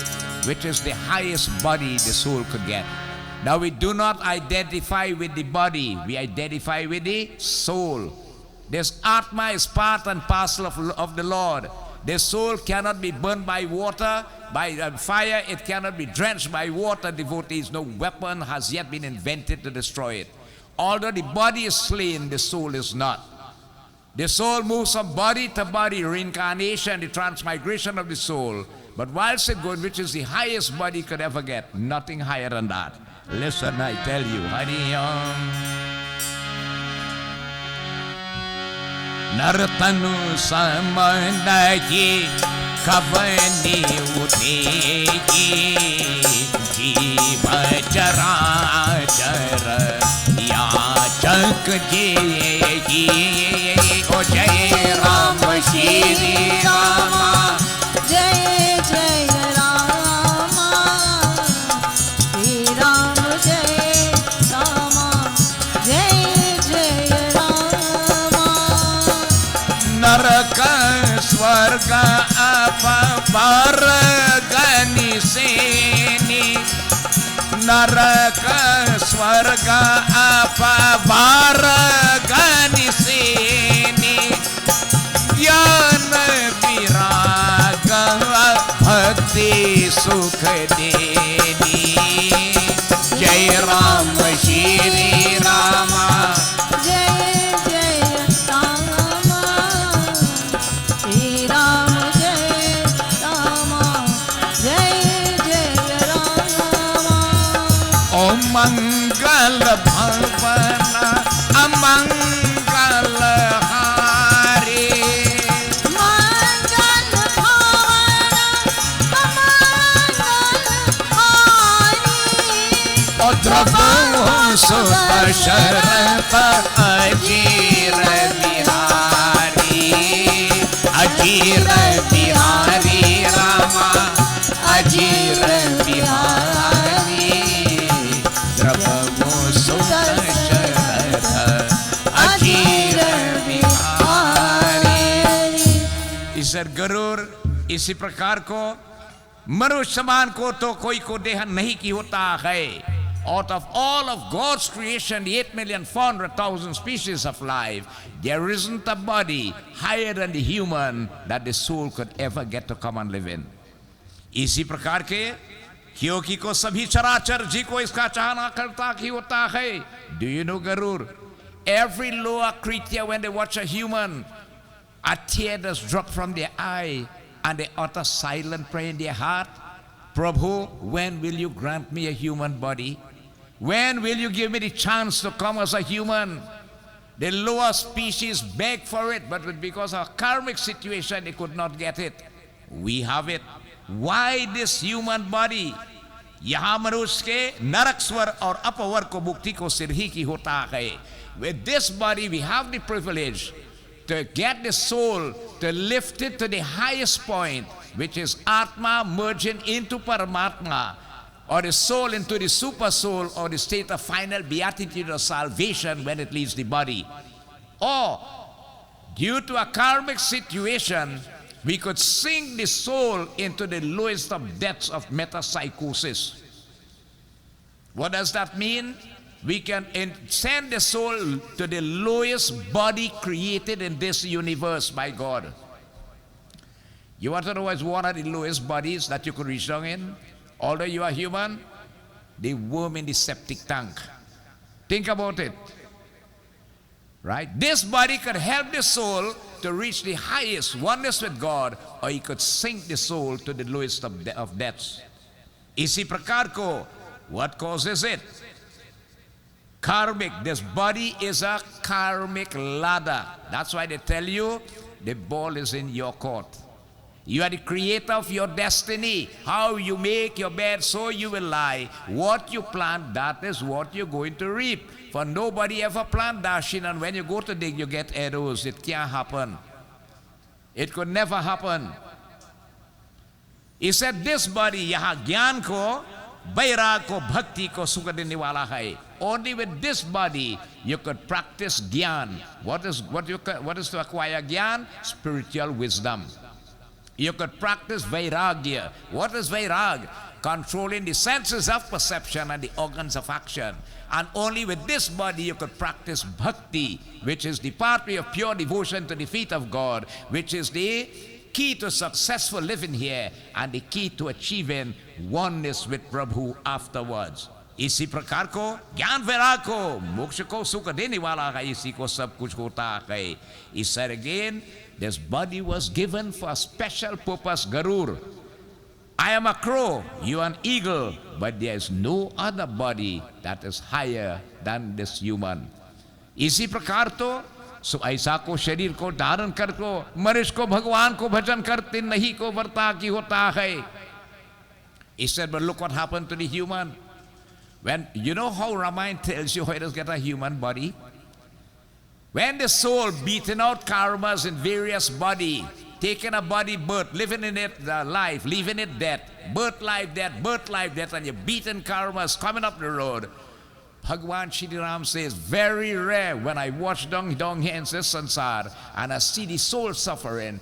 which is the highest body the soul could get? Now we do not identify with the body, we identify with the soul. This Atma is part and parcel of the Lord. The soul cannot be burned by water, by fire, it cannot be drenched by water, devotees. No weapon has yet been invented to destroy it. Although the body is slain, the soul is not. The soul moves from body to body, reincarnation, the transmigration of the soul. But whilst it goes, which is the highest body could ever get, nothing higher than that. Listen, I tell you, Hari Om. Nartanu samandaki kavani uteki jiva chara chara yachak jeji o Jai Ram Shri Rama Jai Jai Rama, Shri Rama Jai Rama, Jai Jai Rama. Naraka Swarga Apavargani Seni, Naraka Swarga Apavargani Seni, Yana Viraga Bhakti Sukha Deni, Jai Ram Shri Rama. Jai Jai Rama, Shri Rama Jai Rama, Jai Jai Rama. Om मंगल भवन अमंगल हारी, मंगल भवन अमंगल हारी, और ध्रुव सुत शरत अजीर बिहारी, अजीर बिहारी रामा अजीर बिहारी, ध्रुव सुत शरत अजीर बिहारी। ईश्वर गरुड़ इसी प्रकार को मनुष्य समान को तो कोई को देह नहीं की होता है। Out of all of God's creation, 8,400,000 species of life, there isn't a body higher than the human that the soul could ever get to come and live in. इसी प्रकार के क्योंकि को सभी चराचर जी को इसका चाहना करता की होता है। Do you know Garuda? Every lower creature when they watch a human, a tear does drop from their eye and they utter silent prayer in their heart. Prabhu, when will you grant me a human body? When will you give me the chance to come as a human? The lower species beg for it, but because of karmic situation, they could not get it. We have it. Why this human body? यहाँ मनुष्य के नरक स्वर और अपवर को मुक्ति को सिर ही की होता है. With this body, we have the privilege to get the soul, to lift it to the highest point, which is Atma merging into Paramatma, or the soul into the super soul, or the state of final beatitude or salvation when it leaves the body. Or, due to a karmic situation, we could sink the soul into the lowest of depths of metapsychosis. What does that mean? We can send the soul to the lowest body created in this universe by God. You want to know what's one of the lowest bodies that you could reach down in? Although you are human, the worm in the septic tank. Think about it. Right? This body could help the soul to reach the highest oneness with God, or it could sink the soul to the lowest of depths. Isi prakar ko, what causes it? Karmic. This body is a karmic ladder. That's why they tell you the ball is in your court. You are the creator of your destiny. How you make your bed, so you will lie. What you plant, that is what you're going to reap. For nobody ever plant dashin, and when you go to dig, you get arrows. It can't happen. It could never happen. He said, this body, yaha gyan ko, vairag ko, bhakti ko, sukha dene wala hai. Only with this body, you could practice gyan. What is to acquire gyan? Spiritual wisdom. You could practice vairagya. What is vairag? Controlling the senses of perception and the organs of action. And only with this body you could practice bhakti, which is the pathway of pure devotion to the feet of God, which is the key to successful living here and the key to achieving oneness with Prabhu afterwards. इसी प्रकार को ज्ञान वैराग को मोक्ष को सुख देने वाला है, इसी को सब कुछ होता है. He said again, this body was given for a special purpose. Garur, I am a crow, you are an eagle, but there is no other body that is higher than this human. इसी प्रकार तो सो ऐसा को शरीर को धारण कर को मनुष्य को भगवान को भजन करते नहीं को वर्ता की होता है. He said, but look what happened to the human. When you know how Ramayana tells you how it does get a human body? When the soul beating out karmas in various body, taking a body birth, living in it life, leaving it death, birth, life, death, and you're beating karmas coming up the road. Bhagwan Shri Ram says, very rare when I watch down here in this sansar and I see the soul suffering,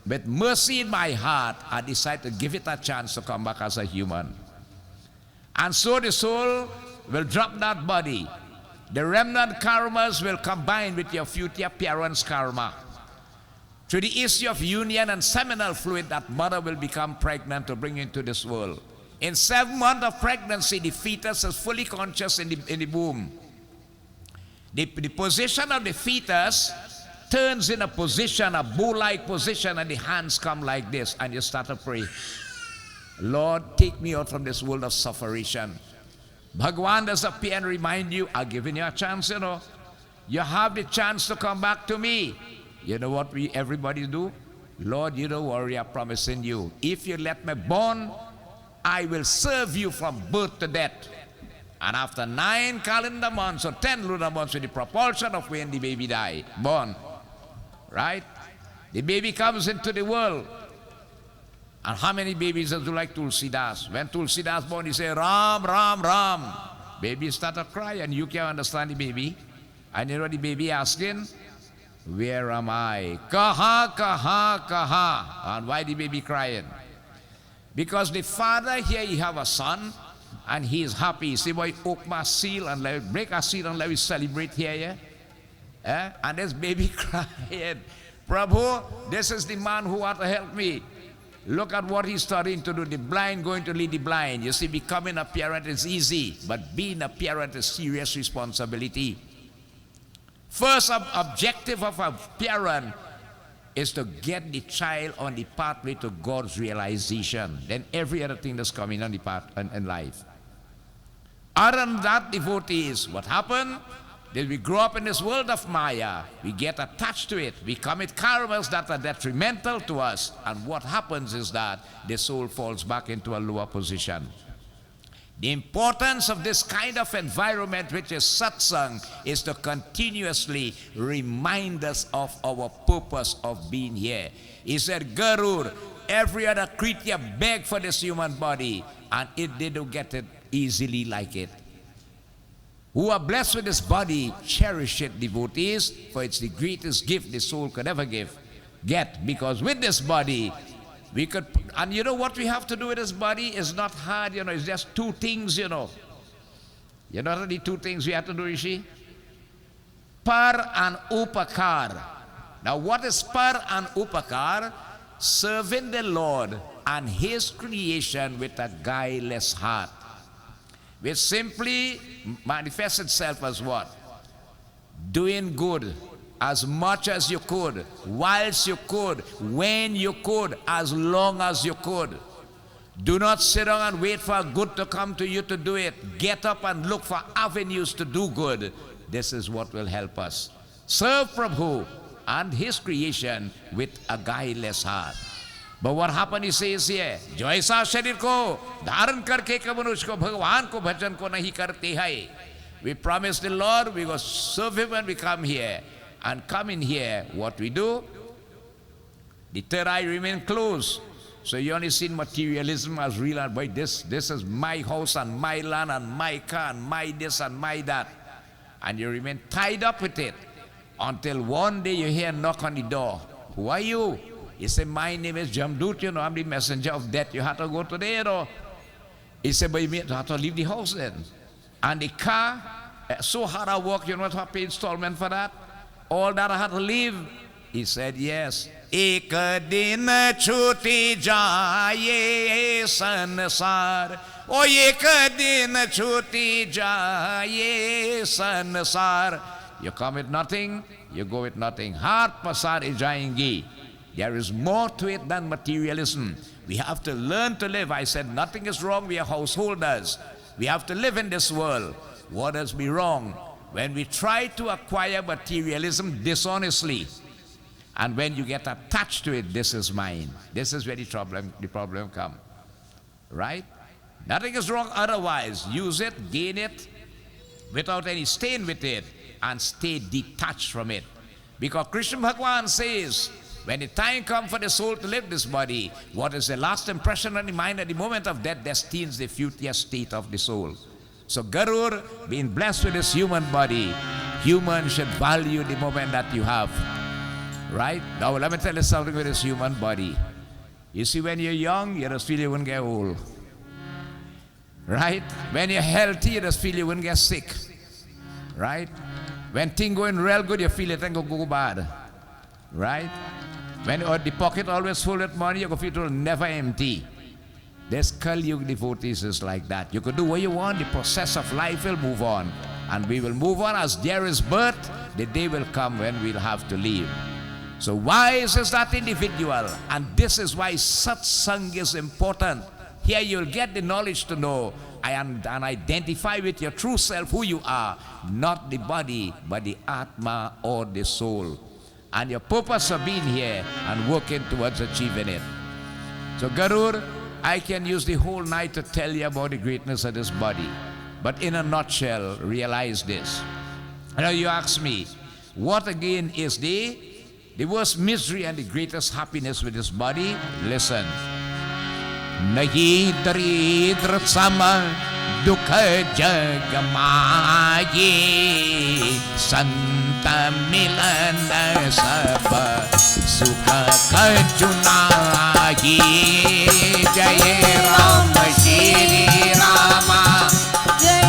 with mercy in my heart, I decide to give it a chance to come back as a human. And so the soul will drop that body. The remnant karmas will combine with your future parents' karma. Through the issue of union and seminal fluid, that mother will become pregnant to bring into this world. In 7 months of pregnancy, the fetus is fully conscious in the womb. The position of the fetus turns in a position, a bow-like position, and the hands come like this, and you start to pray. Lord, take me out from this world of suffering. Bhagwan does appear and remind you, I've given you a chance, you know. You have the chance to come back to me. You know what everybody do? Lord, you don't worry, I'm promising you. If you let me born, I will serve you from birth to death. And after 9 calendar months or 10 lunar months with the propulsion of when the baby die, born, right? The baby comes into the world. And how many babies do like Tulsidas? When Tulsidas born, he say, Ram, Ram, Ram. Baby started crying, and you can't understand the baby. And you know the baby asking, where am I? Kaha, kaha, kaha. And why the baby crying? Because the father here, he have a son, and he is happy. He say, boy, oak my seal and let break a seal and let me celebrate here, yeah? And this baby crying, Prabhu, this is the man who ought to help me. Look at what he's starting to do. The blind going to lead the blind. You see, becoming a parent is easy, but being a parent is serious responsibility. First objective of a parent is to get the child on the pathway to God's realization. Then every other thing that's coming on the path in life. Other than that, devotees, what happened? Then we grow up in this world of Maya. We get attached to it. We commit karmas that are detrimental to us. And what happens is that the soul falls back into a lower position. The importance of this kind of environment, which is satsang, is to continuously remind us of our purpose of being here. He said, Garur, every other creature beg for this human body, and they don't get it easily like it. Who are blessed with this body, cherish it, devotees, for it's the greatest gift the soul could ever get. Because with this body, we could, and you know what we have to do with this body is not hard, you know, it's just 2 things, you know. You know the 2 things we have to do, Rishi? Par and upakar. Now what is par and upakar? Serving the Lord and His creation with a guileless heart, which simply manifests itself as what? Doing good as much as you could, whilst you could, when you could, as long as you could. Do not sit down and wait for good to come to you to do it. Get up and look for avenues to do good. This is what will help us. Serve Prabhu and His creation with a guileless heart. But what happened, he says here, जो ऐसा शरीर को धारण करके कब मनुष्य को भगवान को भजन को नहीं करते हैं. We promise the Lord we will serve Him when we come here. And come in here, what we do? The third eye remain closed. So you only see materialism as real, and boy, this is my house and my land and my car and my this and my that. And you remain tied up with it until one day you hear a knock on the door. Who are you? He said, my name is Jamdut, you know, I'm the messenger of death. You have to go today, you know. He said, but you have to leave the house then. And the car, so hard I work, you know what I pay installment for that? All that I had to leave. He said, yes. Ek din chuti jaye sansar. Oh, ek din chuti jaye sansar. You come with nothing, you go with nothing. Heart pasar jayengi. There is more to it than materialism. We have to learn to live. I said nothing is wrong. We are householders. We have to live in this world. What does be wrong? When we try to acquire materialism dishonestly, and when you get attached to it, this is mine. This is where the problem comes. Right? Nothing is wrong otherwise. Use it, gain it, without any stain with it, and stay detached from it. Because Krishna Bhagwan says, when the time comes for the soul to leave this body, what is the last impression on the mind at the moment of death destines the future state of the soul. So Garur, being blessed with this human body, humans should value the moment that you have. Right? Now let me tell you something with this human body. You see, when you're young, you just feel you won't get old. Right? When you're healthy, you just feel you won't get sick. Right? When things going real good, you feel it ain't gonna go bad. Right? When the pocket always full with money, you can feel it will never empty. This Kali Yuga devotees is like that. You can do what you want, the process of life will move on. And we will move on as there is birth, the day will come when we'll have to leave. So wise is that individual. And this is why satsang is important. Here you'll get the knowledge to know and identify with your true self who you are, not the body, but the Atma or the soul. And your purpose of being here and working towards achieving it. So Garur, I can use the whole night to tell you about the greatness of this body. But in a nutshell, realize this. Now you ask me, what again is the worst misery and the greatest happiness with this body? Listen. Nahi daridra sama dukha jagamaye santa milana saba sukha kajunaye Jai Rama Shri Rama Jai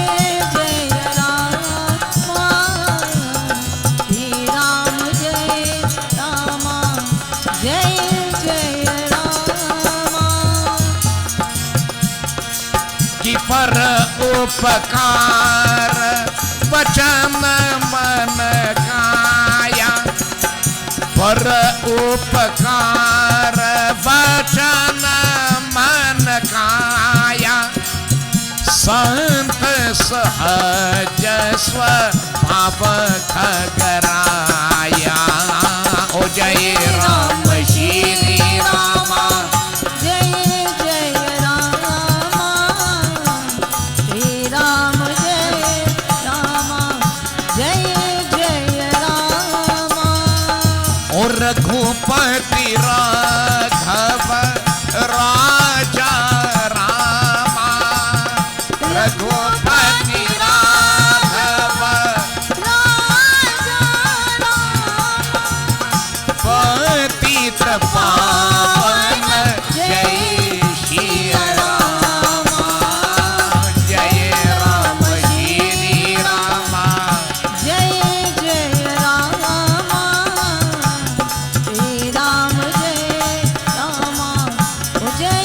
Jai Rama Shri Ram Jai Rama Jai Jai Rama कि पर उपकार वचन मन काया पर उपकार वचन मन काया संत सहज स्वभाव खगराया ओ जय Ram Shri Rama Jai Jai Rama Shri Ram Jai Rama Jai Jai Rama और रघुपति राघव राजा रामा रघुपति राघव Raja Rama पतित पावन जय श्री राम जय Ram Shri Ram Jai Jai Rama Shri Ram Jai Rama Jai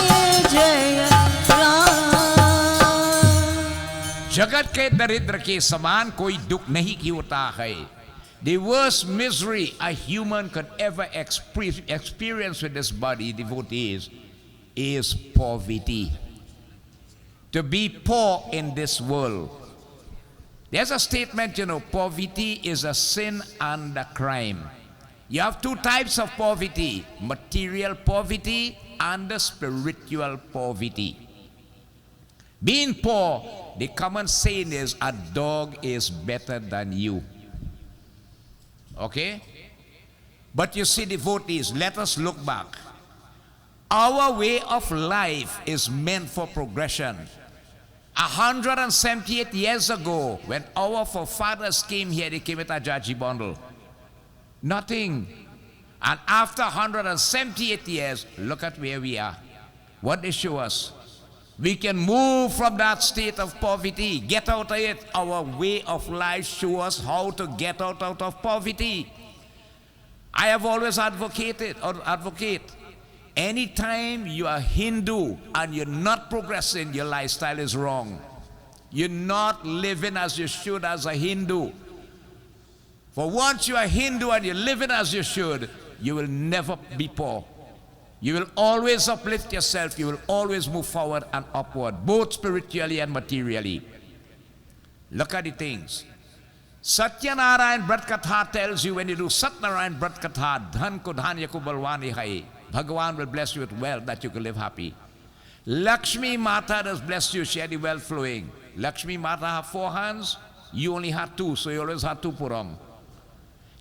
Jai Rama जगत के दरिद्र के समान कोई दुख नहीं की होता है. The worst misery a human could ever experience with this body, devotees, is poverty. To be poor in this world. There's a statement, poverty is a sin and a crime. You have two types of poverty, material poverty and the spiritual poverty. Being poor, the common saying is a dog is better than you. Okay? But you see, devotees, let us look back. Our way of life is meant for progression. 178 years ago, when our forefathers came here, they came with a Jaji bundle. Nothing. And after 178 years, look at where we are. What they show us. We can move from that state of poverty, get out of it. Our way of life shows us how to get out of poverty. I have always advocate, anytime you are Hindu and you're not progressing, your lifestyle is wrong. You're not living as you should as a Hindu. For once you are Hindu and you're living as you should, you will never be poor. You will always uplift yourself. You will always move forward and upward, both spiritually and materially. Look at the things. Satyanarayan Brat Katha tells you when you do Satyanarayan Brat Katha, dhan ko dhanya ko balwani hai. Bhagavan will bless you with wealth that you can live happy. Lakshmi Mata has blessed you. She had the wealth flowing. Lakshmi Mata had 4 hands. You only had 2, so you always had 2 puram.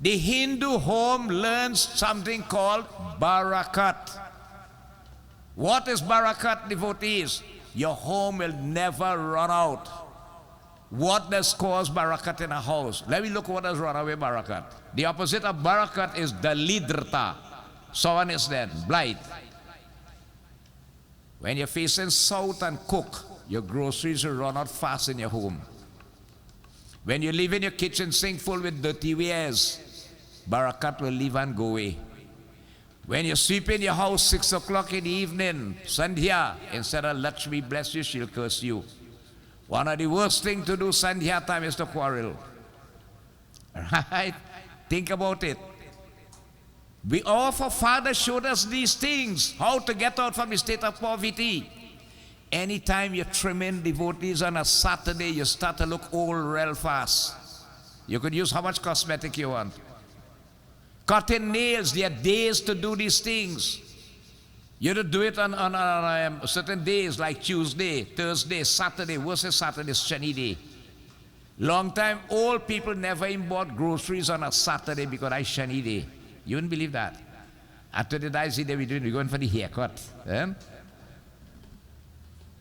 The Hindu home learns something called barakat. What is barakat, devotees? Your home will never run out. What does cause barakat in a house? Let me look what does run away barakat. The opposite of barakat is dalidrta. Someone is then blight. When you're facing south and cook, your groceries will run out fast in your home. When you leave in your kitchen sink full with dirty wares, barakat will leave and go away. When you sweep in your house 6 o'clock in the evening, Sandhya, instead of Lakshmi bless you, she'll curse you. One of the worst things to do Sandhya time is to quarrel. Right? Think about it. Our forefathers showed us these things, how to get out from the state of poverty. Anytime you trim in devotees on a Saturday, you start to look old real fast. You could use how much cosmetic you want. Cutting nails, there are days to do these things. You don't do it on certain days like Tuesday, Thursday, Saturday. What's a Saturday? Shani day. Long time, old people never even bought groceries on a Saturday because I Shani day. You wouldn't believe that. After the Daisy day we're going for the haircut.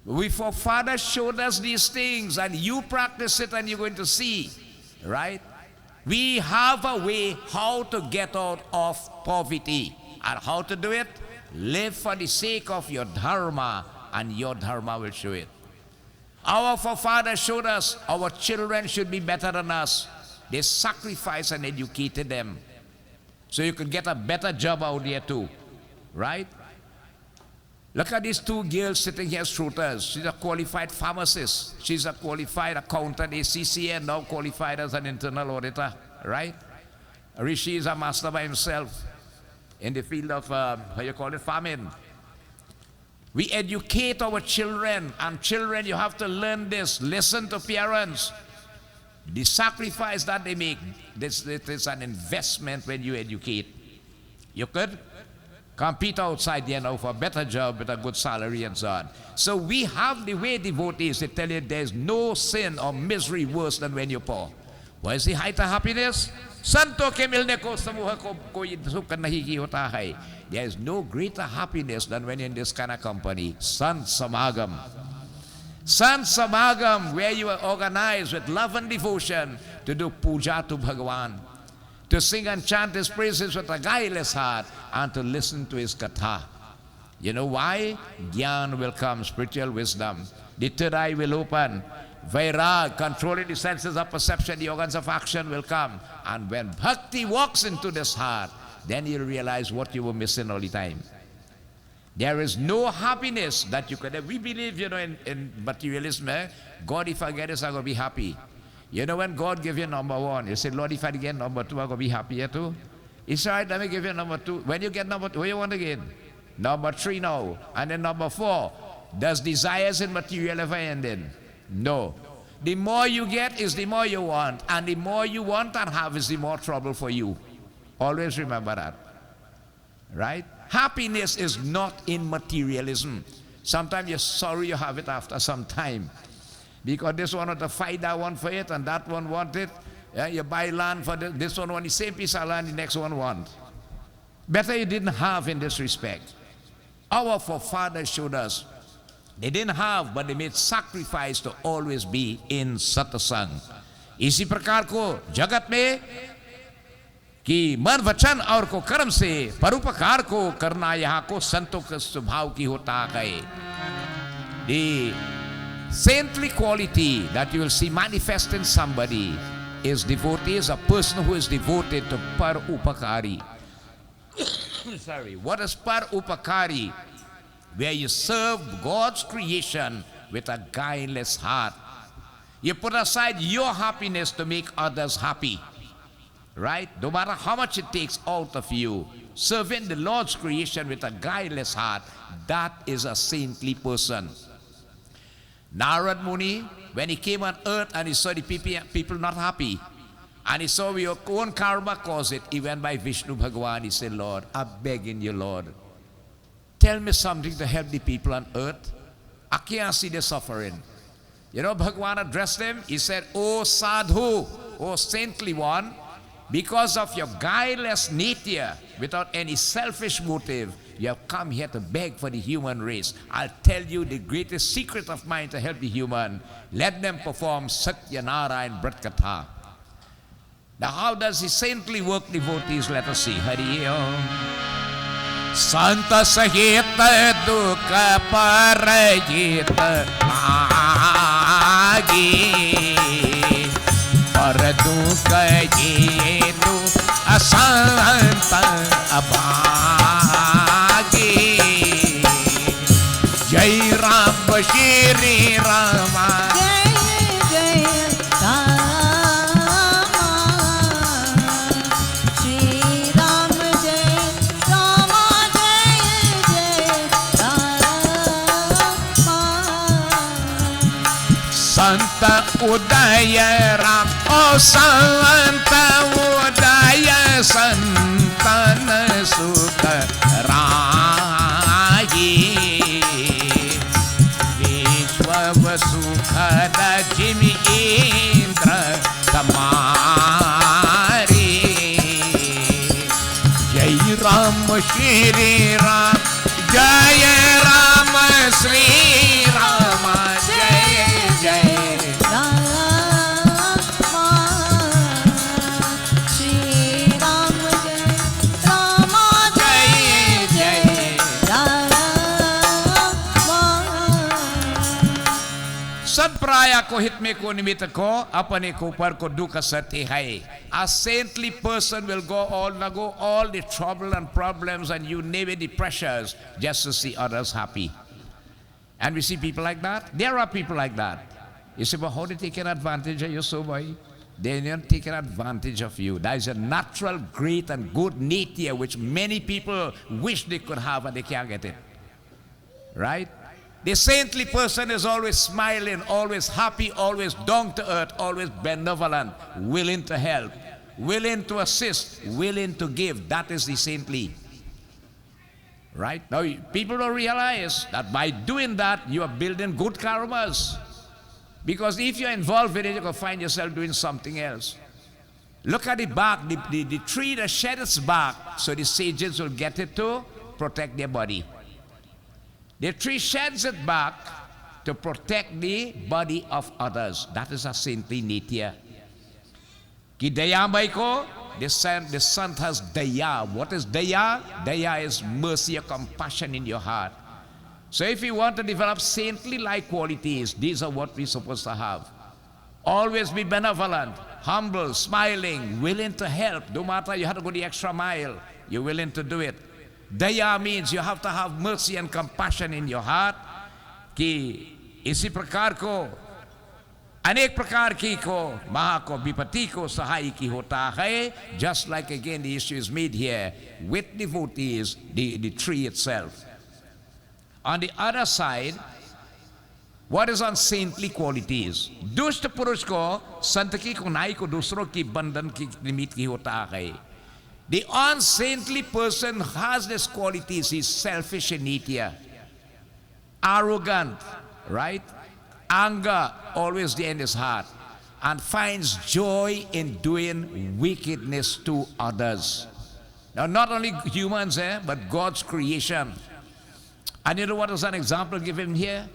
We forefathers showed us these things, and you practice it and you're going to see, right? We have a way how to get out of poverty. And how to do it? Live for the sake of your dharma, and your dharma will show it. Our forefathers showed us our children should be better than us. They sacrificed and educated them so you could get a better job out there too, right? Look at these two girls sitting here as truthers. She's a qualified pharmacist. She's a qualified accountant, ACCA, now qualified as an internal auditor, right? Rishi is a master by himself in the field of, farming. We educate our children, and children, you have to learn this. Listen to parents. The sacrifice that they make, this is an investment when you educate. You could compete outside there now for a better job with a good salary and so on. So we have the way devotees, they tell you there's no sin or misery worse than when you're poor. What is the height of happiness? Santo ke milne ko samuha ko sukan nakikita hai. There is no greater happiness than when you're in this kind of company. Sant Samagam. Sant Samagam, where you are organized with love and devotion to do puja to Bhagavan, to sing and chant his praises with a guileless heart, and to listen to his katha. You know why? Gyan will come, spiritual wisdom. The third eye will open. Vairag, controlling the senses of perception, the organs of action will come. And when bhakti walks into this heart, then you'll realize what you were missing all the time. There is no happiness that you could have. We believe, in materialism, God, if I get this, I'm going to be happy. You know, when God gives you number one, you say, Lord, if I get number two, I'm going to be happier too. It's all right, let me give you number two. When you get number two, what you want again? Number three now. And then number four. Does desires in material ever end in? No. The more you get is the more you want. And the more you want and have is the more trouble for you. Always remember that. Right? Happiness is not in materialism. Sometimes you're sorry you have it after some time. Because this one want to fight that one for it, and that one want it. Yeah, you buy land for this one want the same piece of land, the next one want. Better you didn't have in this respect. Our forefathers showed us. They didn't have, but they made sacrifice to always be in satsang. इसी प्रकार को जगत में कि मन वचन और को कर्म से परोपकार को करना यहाँ को संतों के स्वभाव की होता है. The saintly quality that you will see manifest in somebody is devotee, is a person who is devoted to par upakari. Sorry, what is par upakari? Where you serve God's creation with a guileless heart. You put aside your happiness to make others happy. Right? No matter how much it takes out of you, serving the Lord's creation with a guileless heart, that is a saintly person. Narad Muni, when he came on earth and he saw the people not happy, and he saw your own karma cause it, he went by Vishnu Bhagavan. He said, Lord, I'm begging you, Lord, tell me something to help the people on earth. I can't see the suffering. You know, Bhagavan addressed them. He said, O sadhu, O saintly one, because of your guileless nature, without any selfish motive, you have come here to beg for the human race. I'll tell you the greatest secret of mine to help the human. Let them perform Satyanarayan Bratkatha. Now, how does the saintly work devotees? Let us see. Hari Om. Santa Sahit Dukha Parajit Agi Par Dukha Jetu Asanta Abhagi Jai Ram Shri Rama संत उदय राम ओ संत उदय संतन सुख राये विश्व सुखद जिमि इंद्र तमारे जय राम श्री राम जय राम श्री राम जय जय राम श्री राम जय राम जय जय राम सत्प्राया को हित में को निमित्त को अपने को ऊपर को दुख सत्य है. A saintly person will go all the trouble and problems and you name it, the pressures, just to see others happy. And we see people like that. There are people like that. You say, well, how they taking advantage of you, so boy? They're not taking advantage of you. That is a natural, great, and good nature which many people wish they could have and they can't get it. Right? The saintly person is always smiling, always happy, always down to earth, always benevolent, willing to help, willing to assist, willing to give. That is the saintly. Right? Now, people don't realize that by doing that, you are building good karmas. Because if you're involved in it, you can find yourself doing something else. Look at the bark, the tree that shed its bark, so the sages will get it to protect their body. The tree sheds its bark to protect the body of others. That is a saintly nature. Ki daya mai ko, the sant has daya. What is daya? Daya is mercy or compassion in your heart. So if you want to develop saintly-like qualities, these are what we're supposed to have. Always be benevolent, humble, smiling, willing to help. No matter you have to go the extra mile, you're willing to do it. Daya means you have to have mercy and compassion in your heart. कि इसी प्रकार को अनेक प्रकार की को महा को विपत्ति को सहाय की होता है. Just like again the issue is made here with devotees, the tree itself. On the other side, what is on saintly qualities? दुष्ट पुरुष को संत की कुनाई को दूसरों की बंधन की निमित्त की होता है. The unsaintly person has these qualities. He's selfish in nature, arrogant, right? Anger always there in his heart, and finds joy in doing wickedness to others. Now, not only humans, but God's creation. And you know what is an example given here?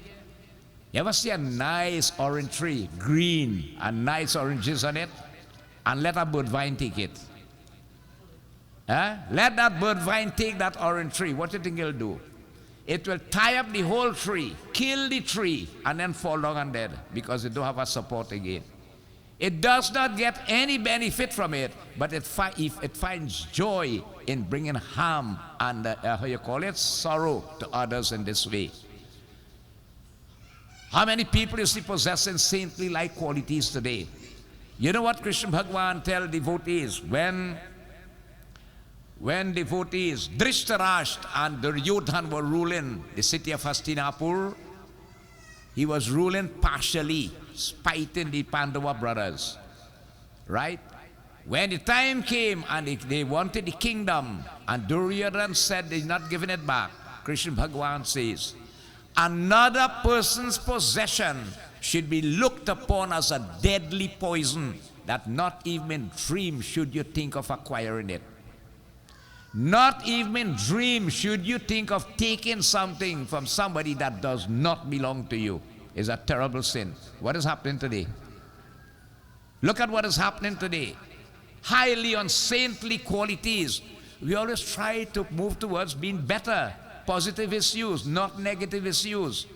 You ever see a nice orange tree, green, and nice oranges on it, and let a bird vine take it? Let that bird vine take that orange tree. What do you think it'll do? It will tie up the whole tree, kill the tree, and then fall down and dead because it don't have a support again. It does not get any benefit from it, but if it finds joy in bringing harm and sorrow to others in this way. How many people you see possessing saintly-like qualities today? You know what Krishna Bhagavan tell devotees when devotees Drishtarashtra and Duryodhan were ruling the city of Hastinapur? He was ruling partially, spiting the Pandava brothers, right? When the time came and they wanted the kingdom, and Duryodhan said they're not giving it back, Krishna Bhagavan says, another person's possession should be looked upon as a deadly poison that not even in dream should you think of acquiring it. Not even in dream should you think of taking something from somebody that does not belong to you. It's a terrible sin. What is happening today? Look at what is happening today. Highly unsaintly qualities. We always try to move towards being better. Positive issues, not negative issues.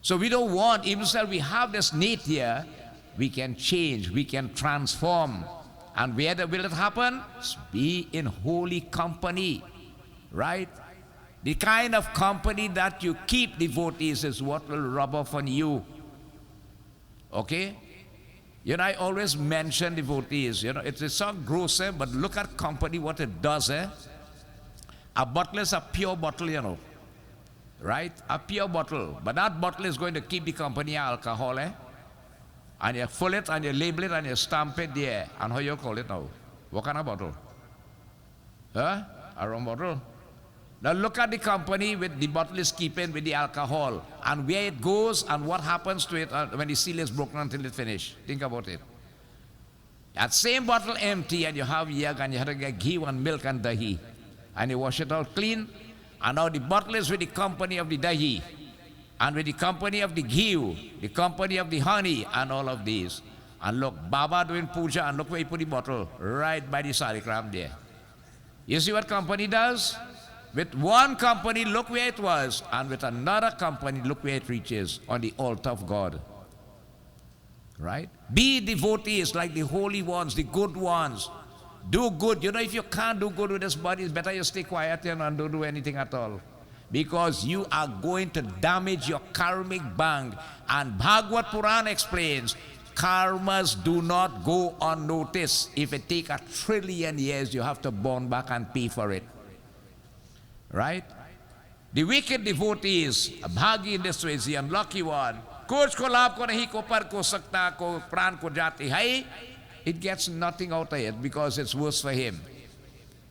So we don't want, even though we have this nature, we can change, we can transform. And where will it happen? Be in holy company, right? The kind of company that you keep, devotees, is what will rub off on you. Okay? You know, I always mention devotees. You know, it's so gross, but look at company, what it does. A bottle is a pure bottle, you know. right? A pure bottle. But that bottle is going to keep the company alcohol, eh? And you fill it, and you label it, and you stamp it there. And how you call it now? What kind of bottle? Huh? A rum bottle? Now look at the company with the bottle is keeping with the alcohol, and where it goes, and what happens to it when the seal is broken until it's finished. Think about it. That same bottle empty, and you have yag, and you have to get ghee and milk and dahi, and you wash it out clean, and now the bottle is with the company of the dahi, and with the company of the ghee, the company of the honey, and all of these. And look, Baba doing puja, and look where he put the bottle, right by the sarikram there. You see what company does? With one company, look where it was, and with another company, look where it reaches, on the altar of God. Right? Be devotees like the holy ones, the good ones. Do good. You know, if you can't do good with this body, it's better you stay quiet and don't do anything at all. Because you are going to damage your karmic bank. And Bhagavad Puran explains, karmas do not go unnoticed. If it take 1 trillion years, you have to burn back and pay for it. Right? The wicked devotees, bhagi in this way is the unlucky one. Kuch ko labh ko nahi ko par ko sakta ko pran ko jati hai. It gets nothing out of it because it's worse for him.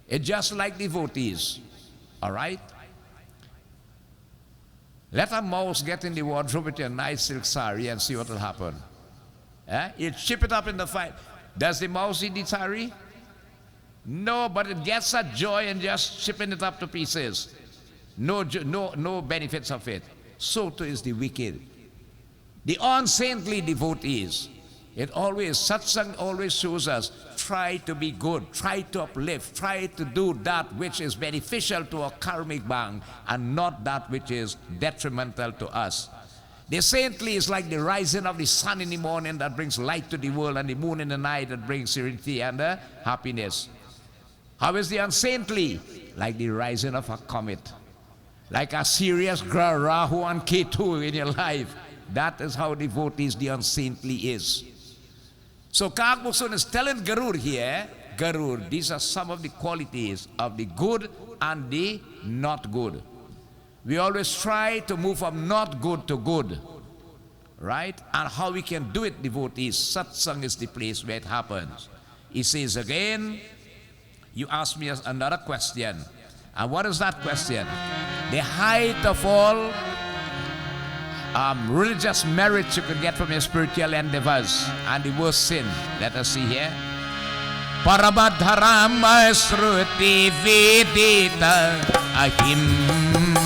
It's just like devotees. Alright? Let a mouse get in the wardrobe with a nice silk sari and see what will happen. You chip it up in the fire. Does the mouse eat the sari? No, but it gets a joy in just chipping it up to pieces. No benefits of it. So too is the wicked. The unsaintly devotees. It always, satsang always shows us, try to be good, try to uplift, try to do that which is beneficial to our karmic bank and not that which is detrimental to us. The saintly is like the rising of the sun in the morning that brings light to the world, and the moon in the night that brings serenity and happiness. How is the unsaintly? Like the rising of a comet. Like a serious Rahu and Ketu in your life. That is how devotees, the unsaintly is. So Kakmusun is telling Garur here, Garur, these are some of the qualities of the good and the not good. We always try to move from not good to good. Right? And how we can do it, devotees, satsang is the place where it happens. He says again, you ask me another question. And what is that question? The height of all religious merits you could get from your spiritual endeavors and the worst sin. Let us see here. Parabadharam Sruti Vedita Ahimsa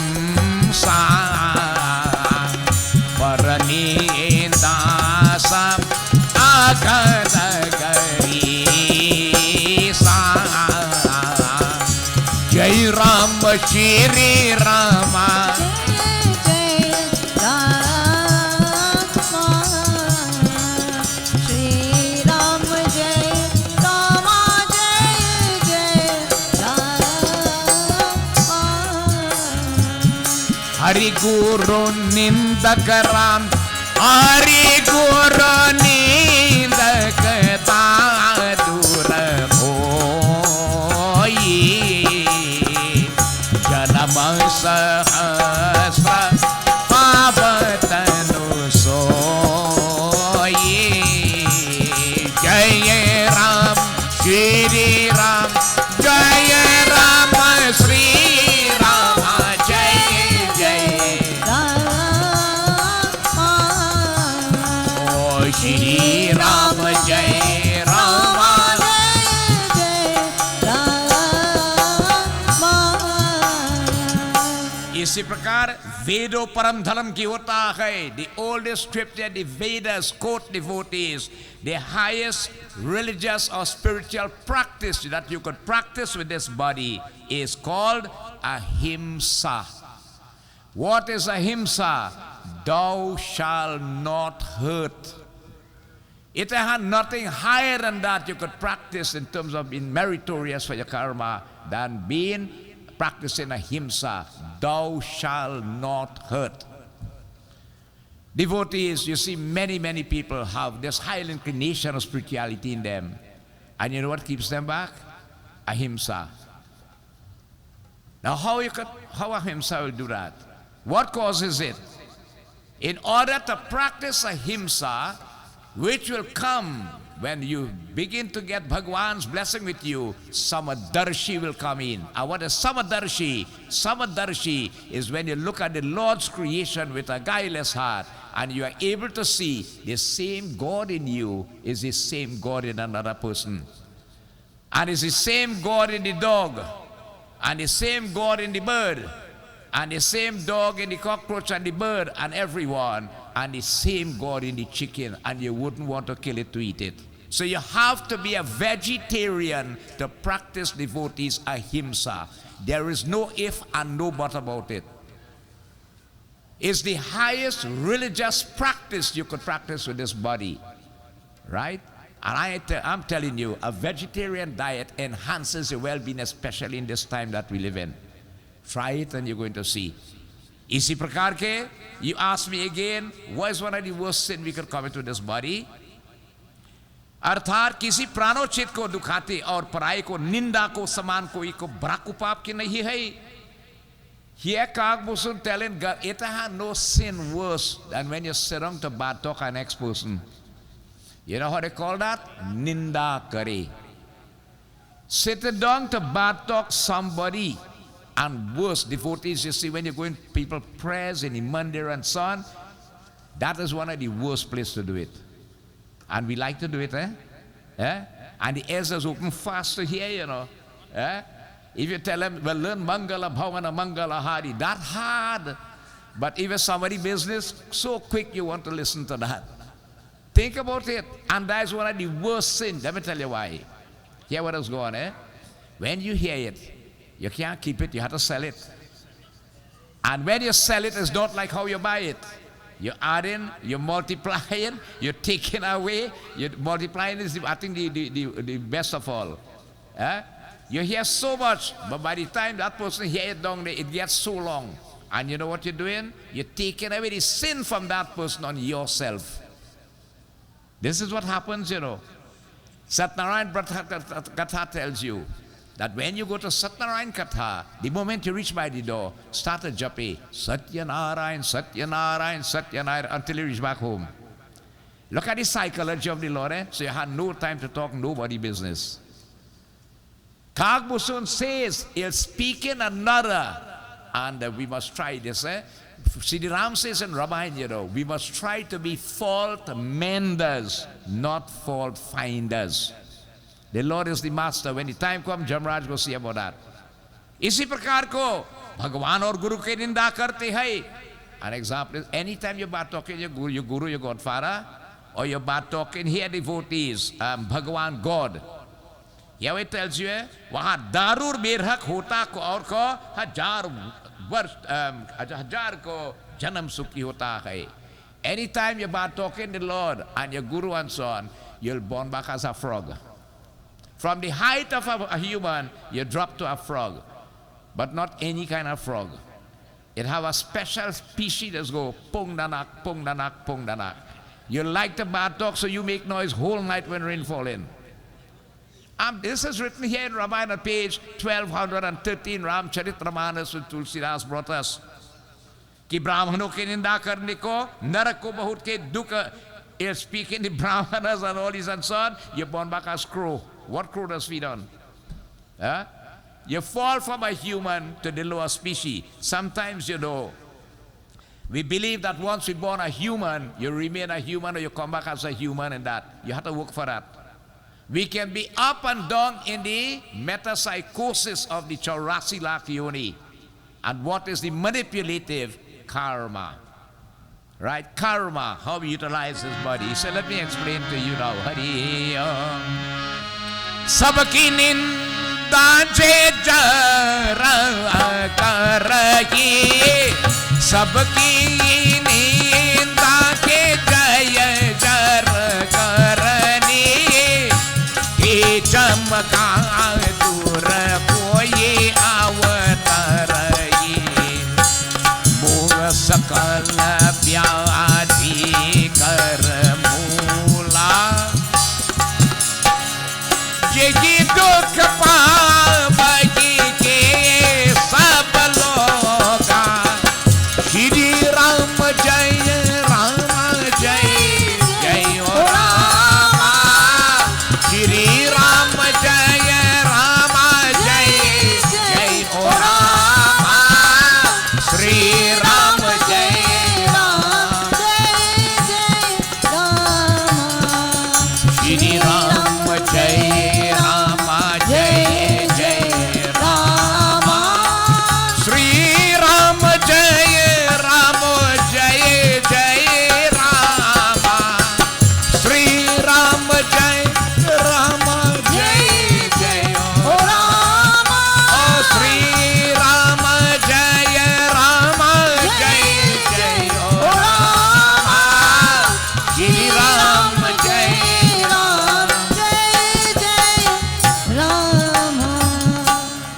Paranidasa Agadagari Sa Jai Ram Shri Rama Hari Guru Nindakaram Hari Guru Nindakata Durabhoyi Janama Sahasra Pavatanu Soyi Jaya Ram Shri Ram Jaya Ram Shri Shri Ram Jai Rama इसी प्रकार वेदों परम धर्म की होता है. The oldest scripture, the Vedas, quote devotees, the highest religious or spiritual practice that you could practice with this body is called ahimsa. What is ahimsa? Thou shalt not hurt. It had nothing higher than that you could practice in terms of being meritorious for your karma than being practicing ahimsa. Thou shalt not hurt. Devotees, you see, many people have this high inclination of spirituality in them. And you know what keeps them back? Ahimsa. Now how ahimsa will do that? What causes it? In order to practice ahimsa, which will come when you begin to get Bhagwan's blessing with you, Samadarshi will come in. And what is Samadarshi? Samadarshi is when you look at the Lord's creation with a guileless heart and you are able to see the same God in you is the same God in another person. And it's the same God in the dog, and the same God in the bird, and the same dog in the cockroach and the bird and everyone, and the same God in the chicken, and you wouldn't want to kill it to eat it. So you have to be a vegetarian to practice devotees ahimsa. There is no if and no but about it. It's the highest religious practice you could practice with this body, right? And I'm telling you, a vegetarian diet enhances your well-being, especially in this time that we live in. Try it and you're going to see. Isi prakar ke, you ask me again, what is one of the worst sin we could commit to this body? अर्थात किसी प्राणोचित को दुखाते और पराई को निंदा को समान कोई को braku पाप की नहीं है. Here Kag Busun telling God, it has no sin worse than when you sit down to bad talk an next person. You know how they call that? Ninda kare. Sitting down to bad talk somebody, and worse, devotees, you see, when you're going people prayers in the mandir and so on, that is one of the worst places to do it. And we like to do it, And the ears is open fast to hear, you know. If you tell them, well, learn Mangala, Bhavana, Mangala, Hari, that's hard. But if it's somebody business, so quick you want to listen to that. Think about it. And that's one of the worst sins. Let me tell you why. Hear what is going on, When you hear it, you can't keep it, you have to sell it. And when you sell it, it's not like how you buy it. You add in, you multiply it, you're taking away, you multiplying is, I think, the best of all. You hear so much, but by the time that person hears it down there, it gets so long. And you know what you're doing? You're taking away the sin from that person on yourself. This is what happens, you know. Satnarayan Katha tells you that when you go to Satnarayan Katha, the moment you reach by the door, start a japi, Satyanarayan, Satyanarayan, Satyanarayan, until you reach back home. Look at the psychology of the Lord, So you had no time to talk nobody business. Kagbusun says, he'll speak in another, and we must try this, Sri Ram says in Ramayana, you know, we must try to be fault menders, not fault finders. The Lord is the master. When the time comes, Maraj will see about that. इसी प्रकार को भगवान और गुरु के निंदा करते हैं. An example is, anytime you're bad talking your guru, your godfather, or you're bad talking here devotees, Bhagwan God. Here it tells you, वहाँ दारूर बेरहक होता को और को हजार को जन्म सुखी होता है. Anytime you're bad talking the Lord and your guru and so on, you'll born back as a frog. From the height of a human, you drop to a frog. But not any kind of frog. It have a special species that go pung danak, pung danak, pung danak. You like the bad talk, so you make noise whole night when rain fall in. This is written here in Ramayana, page 1213, Ramcharitamanas with Tulsidas brought us. कि ब्राह्मणों की निंदा करने को नरक को बहुत के दुख. You're speaking the brahmanas and all this and so on. You're born back as crow. What crow does feed on? You fall from a human to the lower species. Sometimes, you know, we believe that once we're born a human, you remain a human or you come back as a human, and that. You have to work for that. We can be up and down in the metapsychosis of the Chaurasi Lakh Yoni. And what is the manipulative? Karma. Right? Karma, how we utilize this body. So let me explain to you now. Hari Om. Sabaki ninda je jara karahi. Sabaki ninda ke jaya jara karani. Ki chamka dur koi avatarayi. Mura sakala व्याधि कर मूला यही दुख पावगी के सब लोगा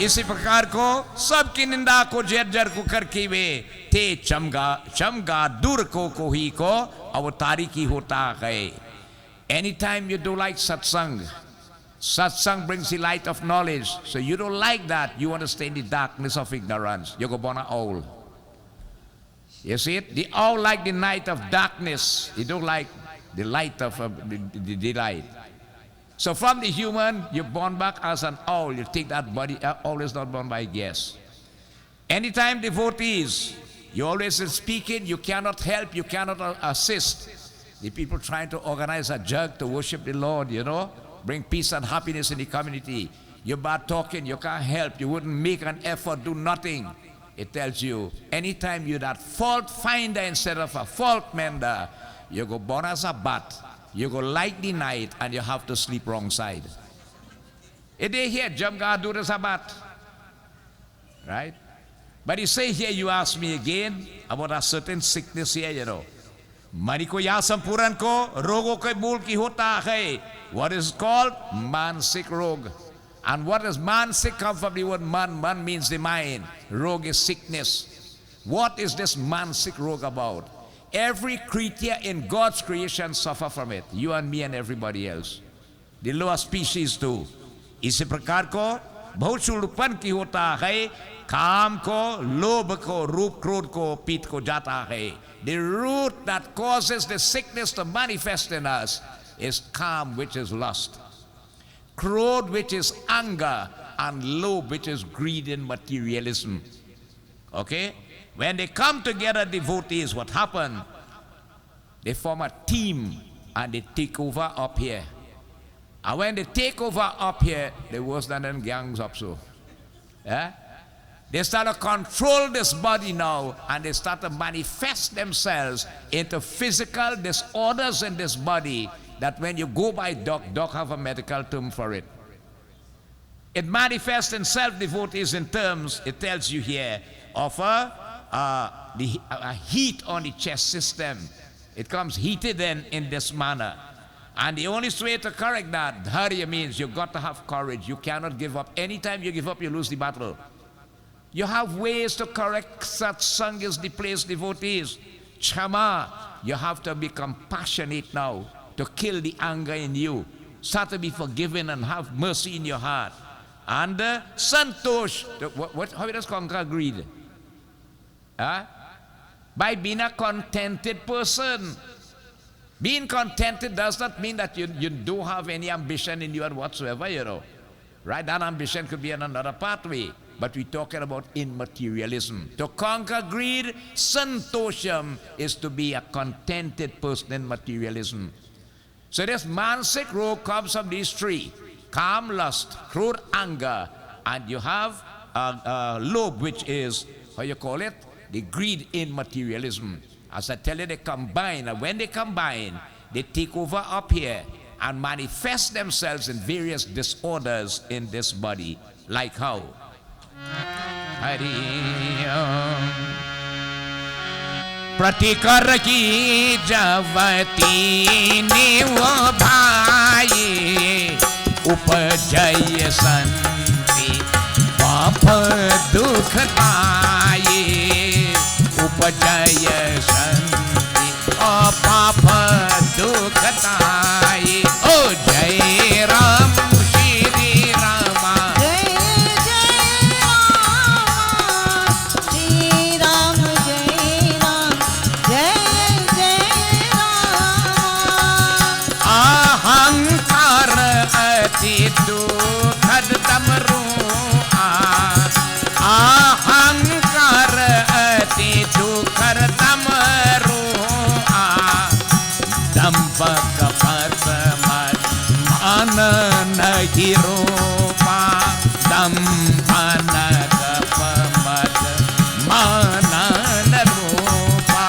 इसी प्रकार को सबकी निंदा को जर्जर को करके वे थे चमगा दूर को ही को अवतारी की होता है. Anytime you do like satsang brings the light of knowledge. So you don't like that. You want to stay in the darkness of ignorance. You go born an owl. You see it? The owl like the night of darkness. They don't like the light of the light. So from the human, you're born back as an owl. You take that body, owl is not born by gas. Anytime devotees, you always speaking, you cannot help, you cannot assist. The people trying to organize a jug to worship the Lord, you know, bring peace and happiness in the community. You're bad talking, you can't help, you wouldn't make an effort, do nothing. It tells you, anytime you're that fault finder instead of a fault mender, you go born as a bat. You go light the night and you have to sleep wrong side. A day here, Jamga do the Sabbat. Right? But you say here, you ask me again about a certain sickness here, you know. Mani ko ya sampuran ko, rogo ko mul ki hota hai. What is called? Mansik rog. And what does mansik come from the word man? Man means the mind. Rog is sickness. What is this mansik rog about? Every creature in God's creation suffer from it. You and me and everybody else. The lower species too. इसी प्रकार को बहुचूड़पन की होता है, काम को, लोभ को, रूप क्रोध को, पीठ को जाता है. The root that causes the sickness to manifest in us is calm, which is lust, क्रोध, which is anger, and loभ, which is greed and materialism. Okay? When they come together, devotees, what happened? They form a team and they take over up here. And when they take over up here, they're worse than them gangs up so. Yeah? They start to control this body now and they start to manifest themselves into physical disorders in this body that when you go by doc have a medical term for it. It manifests in self-devotees in terms, it tells you here, of a heat on the chest system. It comes heated in this manner. And the only way to correct that, dharya means you've got to have courage. You cannot give up. Anytime you give up, you lose the battle. You have ways to correct. Satsang is the place, devotees. Chama, you have to be compassionate now to kill the anger in you. Start to be forgiving and have mercy in your heart. And santosh, how does conquer greed? By being a contented person. Being contented does not mean that you don't have any ambition in you and whatsoever, you know. Right? That ambition could be in another pathway. But we're talking about in materialism. To conquer greed, santosham, is to be a contented person in materialism. So this mansik rog comes from these three. Calm, lust, crude anger, and you have lobe, which is, how you call it? The greed in materialism. As I tell you, they combine, and when they combine, they take over up here and manifest themselves in various disorders in this body. Like how? Pratikar ki javati ne wo bhai upajay santi papa dukh aaye upajay santi papa dukh aaye. Oh Jai Ram Shri Rama, nahi ropa dampana kapamat manan ropa.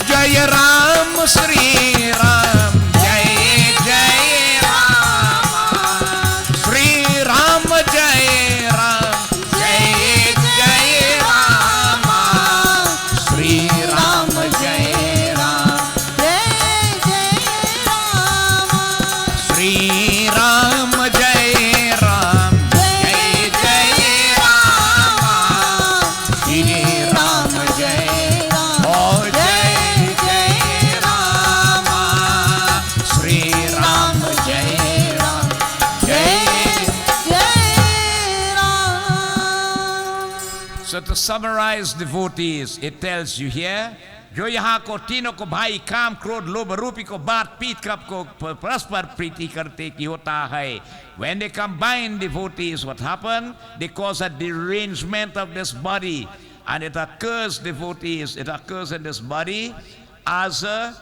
Jai Ram Shri Ram, Jai Jai Ram, Shri Ram Jai Ram, Jai Jai Ram, Shri Ram Jai Ram, Jai Jai Ram, Shri Ram Jai So to summarize, devotees, it tells you here, जो यहाँ को तीनों को भाई काम क्रोध लोभ रूपी को बात पीत कप को परस्पर प्रीति करते की होता है. When they combine, devotees, what happened? They cause a derangement of this body, and it occurs, devotees, it occurs in this body as a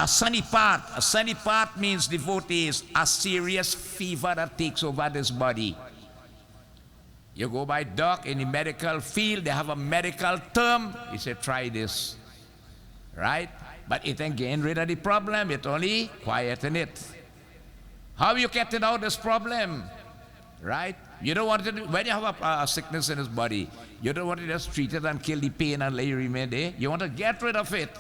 sunny part. A sunny part means, devotees, a serious fever that takes over this body. You go by doc in the medical field, they have a medical term. You say, try this. Right? But it ain't getting rid of the problem, it only quieten it. How you getting out this problem? Right? You don't want to, when you have a sickness in his body, you don't want to just treat it and kill the pain and let it remain there. You want to get rid of it.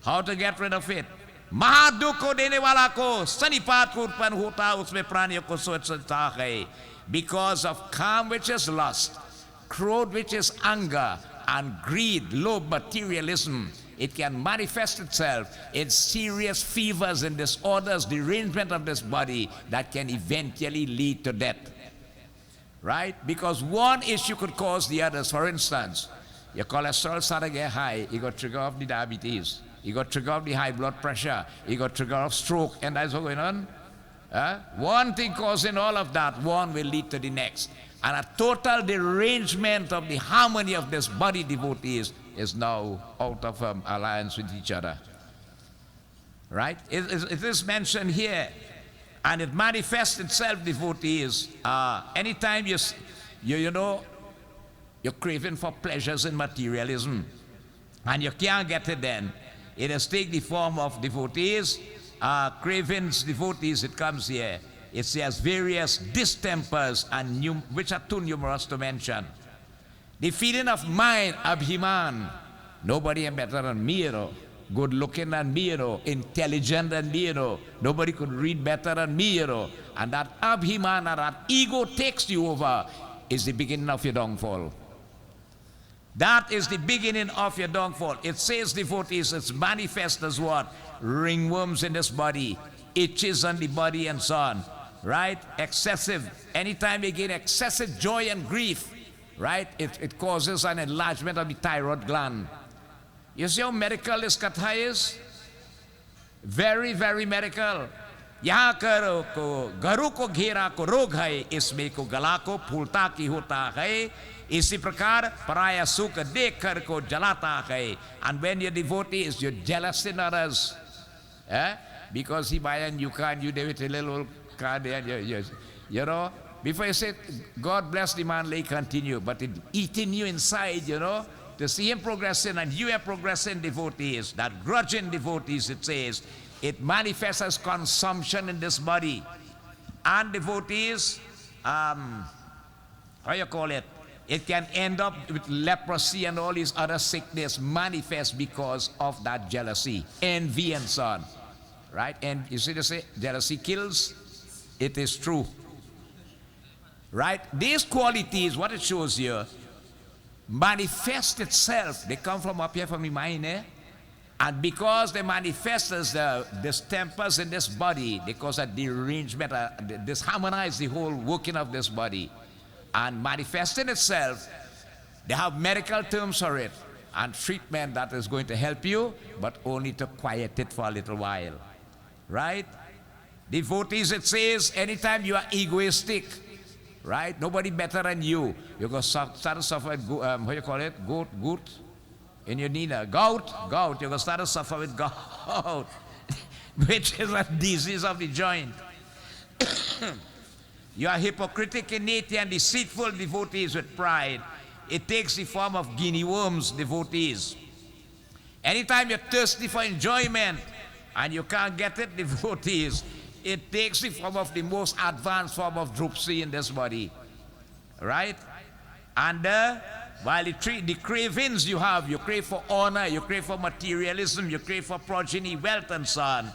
How to get rid of it? महादुख को देने वाला को सनिपात को उत्पन्न होता उसमें प्राणियों को सोचता है. Because of calm, which is lust, krodh, which is anger, and greed, low materialism, it can manifest itself in serious fevers and disorders, derangement of this body that can eventually lead to death. Right? Because one issue could cause the others. For instance, your cholesterol started to get high, you got trigger of the diabetes, you got trigger of the high blood pressure, you got trigger of stroke, and that's what's going on. One thing causing all of that, one will lead to the next. And a total derangement of the harmony of this body, devotees, is now out of alliance with each other. Right? It is mentioned here. And it manifests itself, devotees. Anytime you know, you're craving for pleasures in materialism, and you can't get it then, it has taken the form of, devotees, cravings, devotees, it comes here. It says various distempers, and which are too numerous to mention. The feeling of mind, abhiman. Nobody is better than me, you know. Good looking than me, you know. Intelligent than me, you know. Nobody could read better than me, you know. And that abhiman, or that ego takes you over, is the beginning of your downfall. That is the beginning of your downfall. It says, devotees, it's manifest as what? Ringworms in this body, itches on the body, and so on. Right? Excessive. Anytime you get excessive joy and grief, right, it causes an enlargement of the thyroid gland. You see how medical this katha is? Very, very medical. यहाँ करो को घरों को घेरा को रोग है, इसमें को गला को फूलता की होता है. इसी प्रकार पराया सुख देख कर को जलाता है. And when you're devotees, you're jealous in others. Because he buy and you can't, you do it a little card there, you know. Before you say, God bless the man, they continue, but it eating you inside, you know, to see him progressing and you are progressing, devotees, that grudging devotees, it says, it manifests as consumption in this body. And devotees, how you call it? It can end up with leprosy and all these other sickness manifest because of that jealousy, envy, and so on. Right? And you see, they say jealousy kills. It is true. Right? These qualities, what it shows you, manifest itself. They come from up here from the mind, eh? And because they manifest as distempers in this body, they cause a derangement, disharmonize the whole working of this body. And manifesting itself, they have medical terms for it and treatment that is going to help you, but only to quiet it for a little while. Right? Devotees, it says, anytime you are egoistic, right? Nobody better than you. You're going to start to suffer with, what you call it? Gout? In your knee now. Gout. You're going to start to suffer with gout, which is a disease of the joint. You are hypocritic in nature and deceitful, devotees, with pride. It takes the form of guinea worms, devotees. Anytime you're thirsty for enjoyment and you can't get it, devotees, it takes the form of the most advanced form of dropsy in this body. Right? And while the cravings you have, you crave for honor, you crave for materialism, you crave for progeny, wealth, and so on,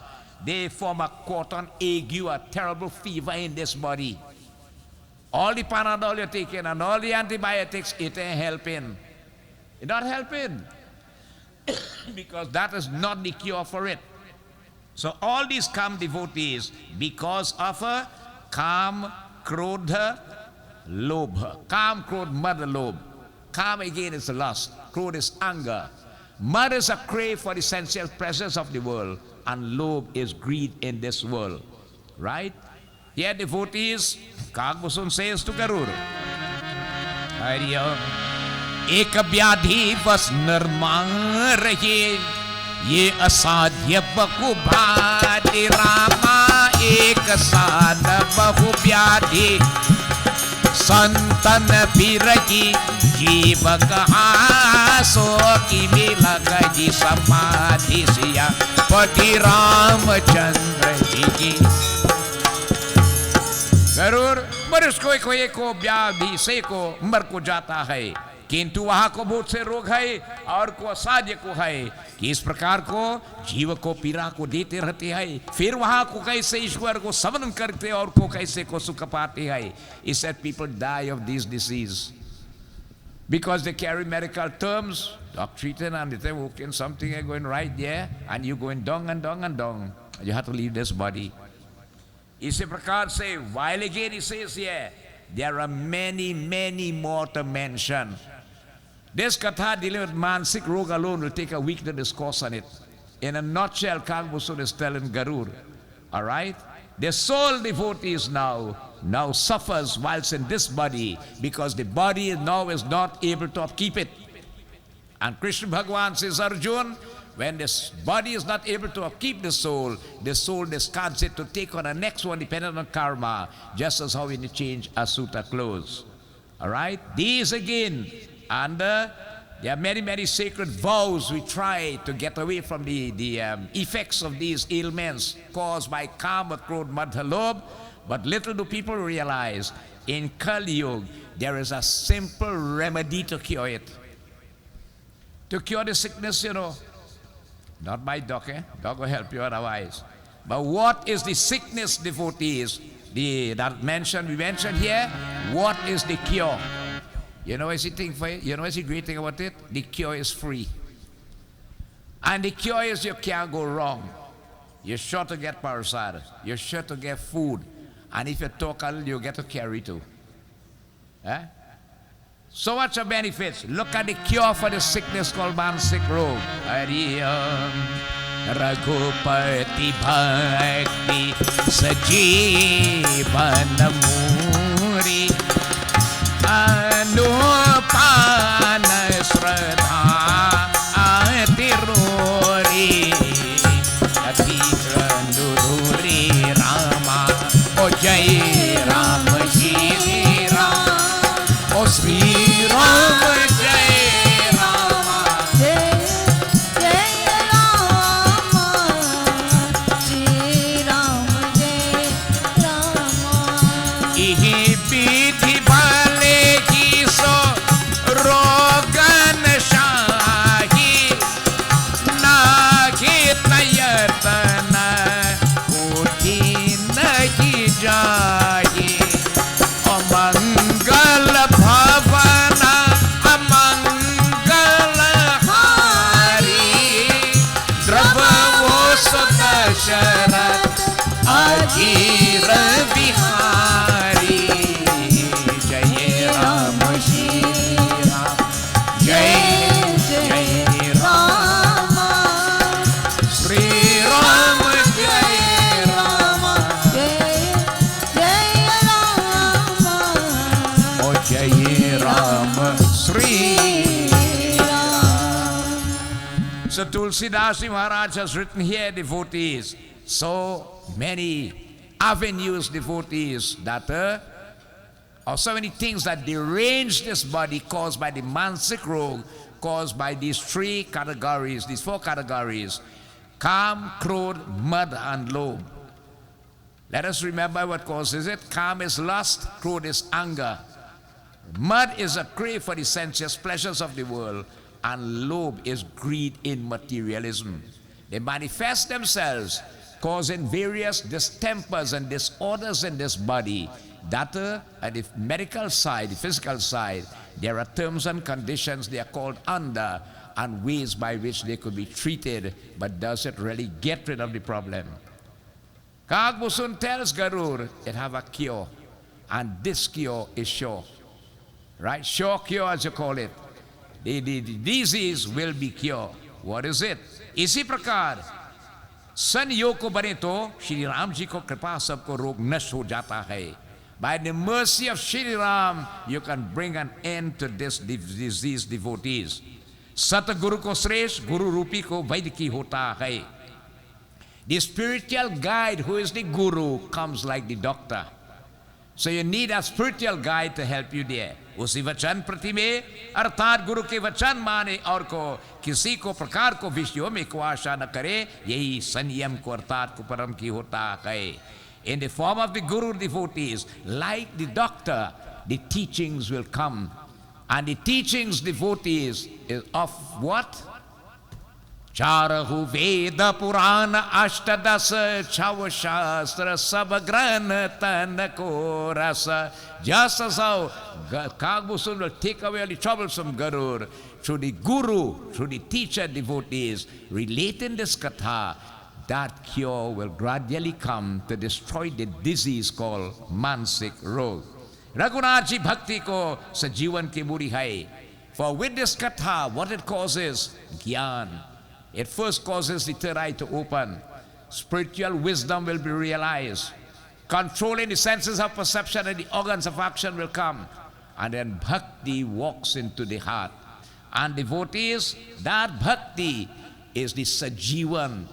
they form a cotton ague, a terrible fever in this body. All the Panadol you're taking and all the antibiotics, it ain't helping. It's not helping. Because that is not the cure for it. So all these come, devotees, because of a kam, krodha, lobha. Kam, krodha, mada, lob. Calm again is lust. Crude is anger. Mud is a crave for the sensual pleasures of the world. And lobe is greed in this world. Right? Here devotees, Kagbusun says to Garur, एक व्याधि बस निर्माण रहे ये असाध्य बहुभाति रामा एक साध बहु व्याधि संतन बिरही जीव कहा सो की मिलग जी समाधि सिया पति रामचंद्र जी की गरुड़ मनुष्य कोई को व्याधि से को मर को जाता है किंतु वहां को बहुत से रोग है और को असाध्य को है कि इस प्रकार को जीव को पीड़ा को देते रहते हैं फिर वहां को कैसे ईश्वर को समन करते और को कैसे को सुख पाते हैं इस sad people die of this disease because they carry medical terms doctrine and they say okay something is going right there and you going dong and dong and dong you have to leave this body इसी प्रकार से while again he says here there are many more to mention. This katha dealing with mansik rog alone will take a week to discourse on it. In a nutshell, Kagbusun is telling Garur, all right? The soul devotees now suffers whilst in this body because the body now is not able to upkeep it. And Krishna Bhagavan says, Arjun, when this body is not able to upkeep the soul discards it to take on the next one dependent on karma, just as how we change a suit of clothes. All right? These again, and there are many sacred vows we try to get away from the effects of these ailments caused by kama, krodh, madha, lobh. But little do people realize, in Kali Yuga, there is a simple remedy to cure it. To cure the sickness, you know. Not by dog, eh? Dog will help you otherwise. But what is the sickness, devotees? That we mentioned here, what is the cure? You know what's the thing for it? You know what's the great thing about it? The cure is free. And the cure is you can't go wrong. You're sure to get parasada. You're sure to get food. And if you talk a little, you get to carry too. Eh? So much of benefits. Look at the cure for the sickness called mansik rog. Raghupati bhakti sajeevan muri anupana shraddha atirori atiranduri Rama o Jai Ram Shri Ram o Sri Ram Jai Rama Jai Rama Shri Ram Jai Rama Ihi pidhi bhale ki so rogan shahi nahi tayatana uthi nahi jahi amangal bhavana amangal hari drabavo sadasharat ajir bihari Jai Ram Shri Ram Jai Jai Rama Shri Ram Jai Rama Jai Rama O Jai Ram Shri So Tulsidas Maraj has written here, devotees, so many avenues, devotees, that or so many things that derange this body caused by the mansik rog, caused by these three categories, these four categories, Kam, Krodh, Mad, and Lobh. Let us remember what causes it. Kam is lust, Krodh is anger. Mud is a crave for the sensuous pleasures of the world, and Lobh is greed in materialism. They manifest themselves, causing various distempers and disorders in this body. That at the medical side, the physical side, there are terms and conditions they are called under, and ways by which they could be treated, but does it really get rid of the problem? Kagbusun tells Garur it have a cure, and this cure is sure. Right? Sure cure, as you call it. the disease will be cured. What is it? इसी प्रकार संयोग को बने तो श्री राम जी को कृपा सबको रोग नष्ट हो जाता है. By the mercy of Shri Ram, you can bring an end to this disease, devotees. सतगुरु को श्रेष्ठ गुरु रूपी को वैद्य की होता है. The spiritual guide, who is the guru, comes like the doctor. So you need a spiritual guide to help you there. उसी वचन प्रति में अर्थात गुरु के वचन माने और को किसी को प्रकार को विषयों में को आशा न करे, यही संयम को अर्थात को परम की होता है. In the form of the guru devotees, like the doctor, the teachings will come. And the teachings devotees is of what? Charahu Veda Purana Ashtadasa Chavashastra Sabagran Tanako Rasa. Just as how Kagbusun will take away the troublesome Garur, through the guru, through the teacher devotees, relating this katha, that cure will gradually come to destroy the disease called Mansik Rog. Raghunath ji bhakti ko sa jivan ki muri hai. For with this katha, what it causes? Gyan. It first causes the third eye to open. Spiritual wisdom will be realized. Controlling the senses of perception and the organs of action will come. And then bhakti walks into the heart. And devotees, that bhakti is the sajivan.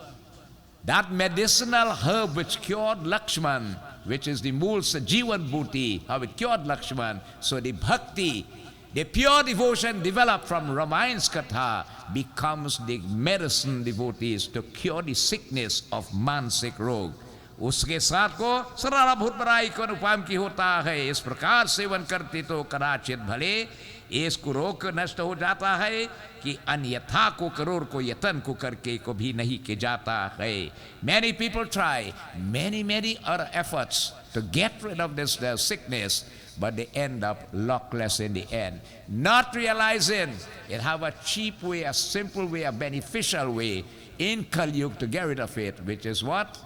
That medicinal herb which cured Lakshman, which is the mool sajivan bhuti, how it cured Lakshman. So the bhakti, the pure devotion developed from Ramayan's katha, becomes the medicine devotees to cure the sickness of mansik rog. उसके साथ को सरारा भूत बराई को अनुपाम की होता है. इस प्रकार सेवन करते तो कदाचित भले इसको रोग नष्ट हो जाता है कि अन्यथा को करोड़ को यतन को करके को भी नहीं किया जाता है. Many people try many other efforts to get rid of this sickness, but they end up luckless in the end, not realizing it have a cheap way, a simple way, a beneficial way in Kali Yuga to get rid of it, which is what?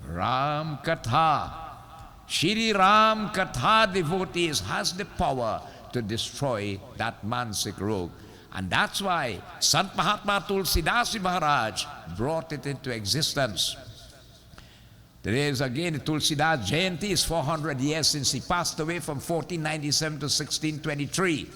Ram Katha. Shri Ram Katha devotees has the power to destroy that mansik rog. And that's why Sant Mahatma Tulsidas Maraj brought it into existence. Today is again Tulsidas Jayanti is 400 years since he passed away from 1497 to 1623.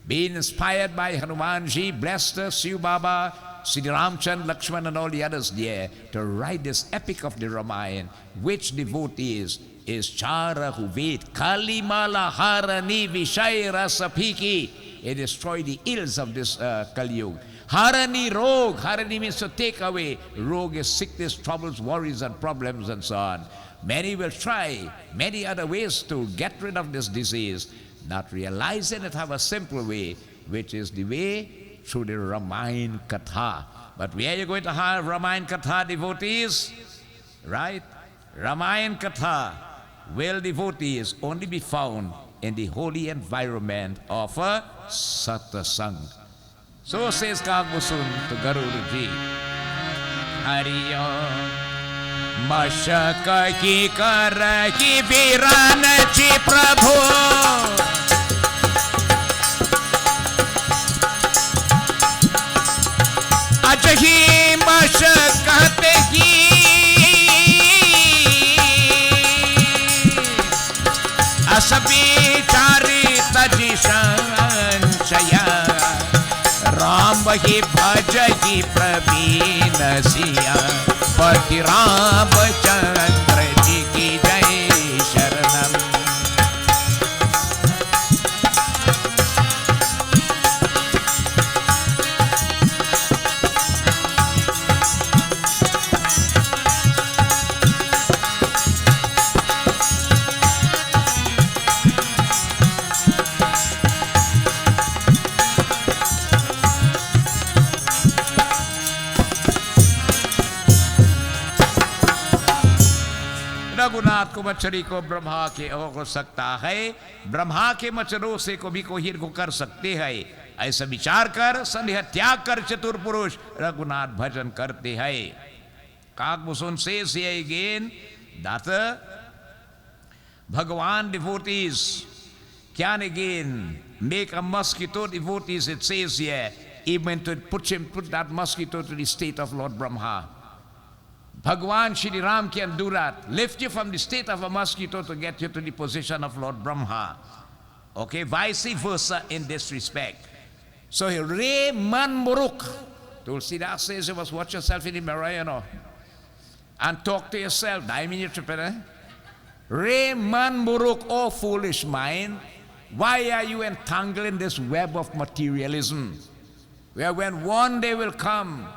Being inspired by Hanumanji, blessed Shiv Baba, Sri Ramchand, Lakshman and all the others there to write this epic of the Ramayana, which devotees is Chara Huvet Kalimala Harani Vishay Rasapiki. It destroyed the ills of this Kali Yuga. Harani Rog. Harani means to take away. Rog is sickness, troubles, worries and problems and so on. Many will try many other ways to get rid of this disease, not realizing it have a simple way, which is the way through the Ramayana Katha. But where are you going to have Ramayana Katha, devotees? Right? Ramayana Katha will, devotees, only be found in the holy environment of a satsang. So says Kagbusun to Garudaji. Hariyo Mashaka ki kar ki viran chi prabhu. Ajahi mashkat ki Asabi chari taji sanchaya Ram vahi bhajahi praveen siya Pati Ram Chandra ji ki jai sharanam. Raghunath को मच्छरी को ब्रह्मा के हो सकता है, ब्रह्मा के मच्छरों से को भी कोहिर को कर सकते हैं. ऐसा विचार कर संदेह त्याग कर चतुर पुरुष रघुनाथ भजन करते हैं. Kagbusun says here again that Bhagavan devotees can again make a mosquito, devotees, it says here, even to put that mosquito to the state of Lord Brahma. Bhagwan Shri Ram can do that. Lift you from the state of a mosquito to get you to the position of Lord Brahma. Okay, vice versa in this respect. So here, Re Man Muruk. Tulsidas says you must watch yourself in the mirror, you know, and talk to yourself. Re Man Muruk, oh foolish mind, why are you entangled in this web of materialism? Where when one day will come,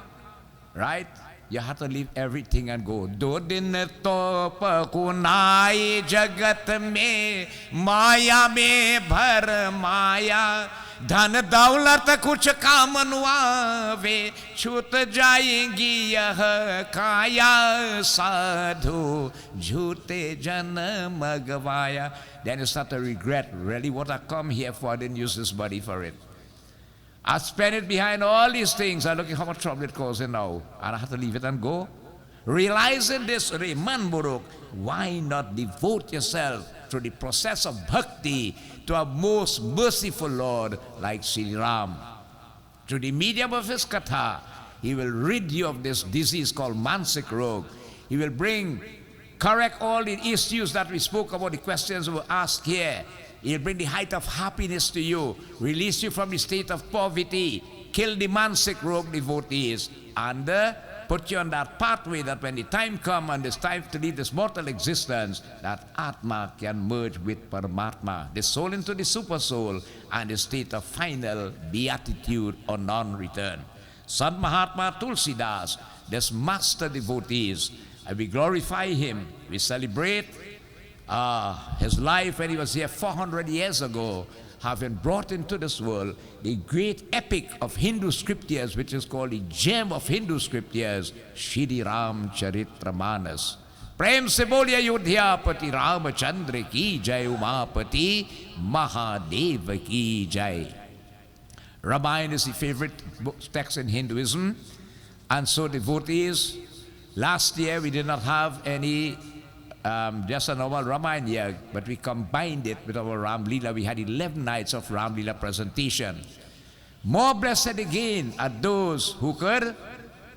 right, you have to leave everything and go. Do din to pakunai jagat me maya me bhar maya धन दौलत कुछ काम नुआवे छूट जाएंगी यह काया साधु झूठे जन्म गवाया. Then you start to regret, really what I come here for, I didn't use this body for it. I spent it behind all these things. I'm looking how much trouble it causing now. And I have to leave it and go. Realizing this, Reman Buruk, why not devote yourself to the process of bhakti to a most merciful Lord like Sri Ram? Through the medium of his katha, he will rid you of this disease called Mansik Rog. He will correct all the issues that we spoke about, the questions we were asked here. He'll bring the height of happiness to you, release you from the state of poverty, kill the Mansik Rog devotees, and put you on that pathway that when the time comes and it's time to leave this mortal existence, that Atma can merge with Paramatma, the soul into the super soul, and the state of final beatitude or non-return. Sant Mahatma Tulsidas, this master devotees, and we glorify him, we celebrate his life when he was here 400 years ago, having brought into this world the great epic of Hindu scriptures, which is called the gem of Hindu scriptures, Shri Ram Charitra Manas. Prem se bolia Yudhyapati Ramachandra ki jai, Umapati Mahadeva ki jai. Ramayana is the favorite text in Hinduism, and so devotees, last year we did not have any just a normal Ramayana Yagya, but we combined it with our Ram Leela. We had 11 nights of Ram Leela presentation. More blessed again are those who could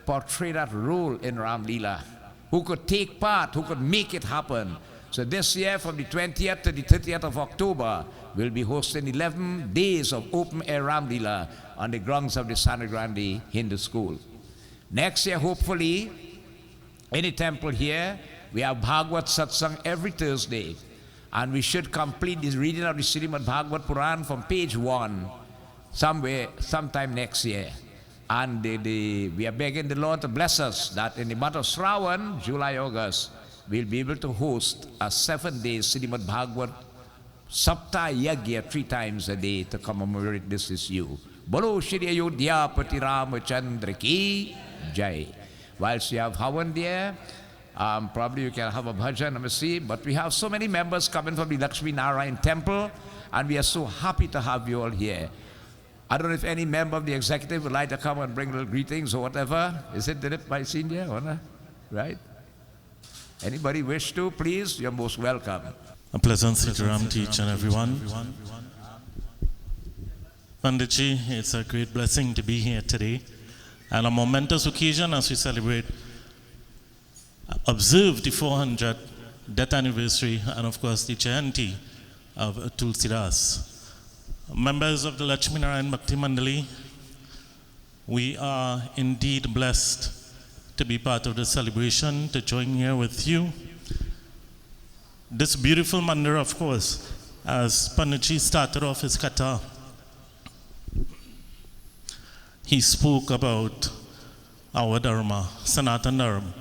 portray that role in Ram Leela, who could take part, who could make it happen. So this year, from the 20th to the 30th of October, we'll be hosting 11 days of open-air Ram Leela on the grounds of the Sant Nagar Hindu School. Next year, hopefully, in the temple here, we have Bhagavad Satsang every Thursday, and we should complete this reading of the Srimad Bhagavad Puran from page 1 sometime next year. And we are begging the Lord to bless us that in the month of Shravan, July, August, we'll be able to host a 7-day Srimad Bhagavad Sapta Yagya 3 times a day to commemorate this issue. Bolo Shri Ayodhya Pati Ramachandra ki jai. Whilst you have Havan there, probably you can have a bhajan, let me see. But we have so many members coming from the Lakshmi Narayan temple, and we are so happy to have you all here. I don't know if any member of the executive would like to come and bring little greetings or whatever. Is it Dilip by senior or not? Right? Anybody wish to, please, you're most welcome. A pleasant Sitaram to each and everyone. Panditji, it's a great blessing to be here today, and a momentous occasion as we observe the 400th death anniversary and of course the Jayanti of Tulsidas. Members of the Lakshmi Narayan Bhakti Mandali, we are indeed blessed to be part of the celebration, to join here with you. This beautiful mandir, of course, as Panditji started off his katha, he spoke about our dharma, Sanatana Dharma.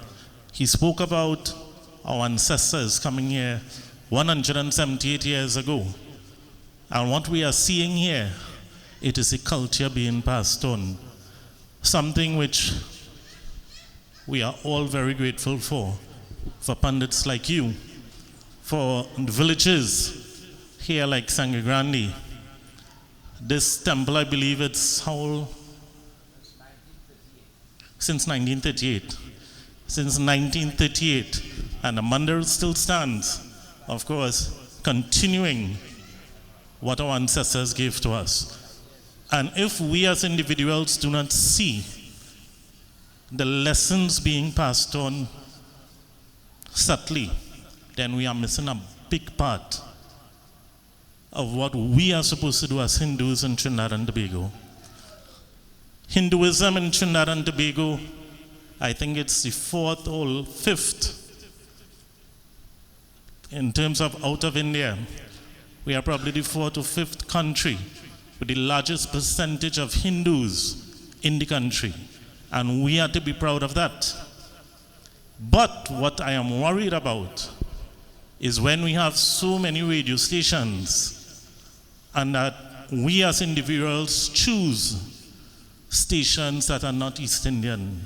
He spoke about our ancestors coming here 178 years ago. And what we are seeing here, it is a culture being passed on. Something which we are all very grateful for Pandits like you, for the villages here like Sangagrandi. This temple, I believe it's how since 1938. Since 1938, and the mandir still stands, of course, continuing what our ancestors gave to us. And if we as individuals do not see the lessons being passed on subtly, then we are missing a big part of what we are supposed to do as Hindus in Trinidad and Tobago. Hinduism in Trinidad and Tobago, I think it's the 4th or 5th in terms of out of India. We are probably the 4th or 5th country with the largest percentage of Hindus in the country. And we are to be proud of that. But what I am worried about is when we have so many radio stations and that we as individuals choose stations that are not East Indian.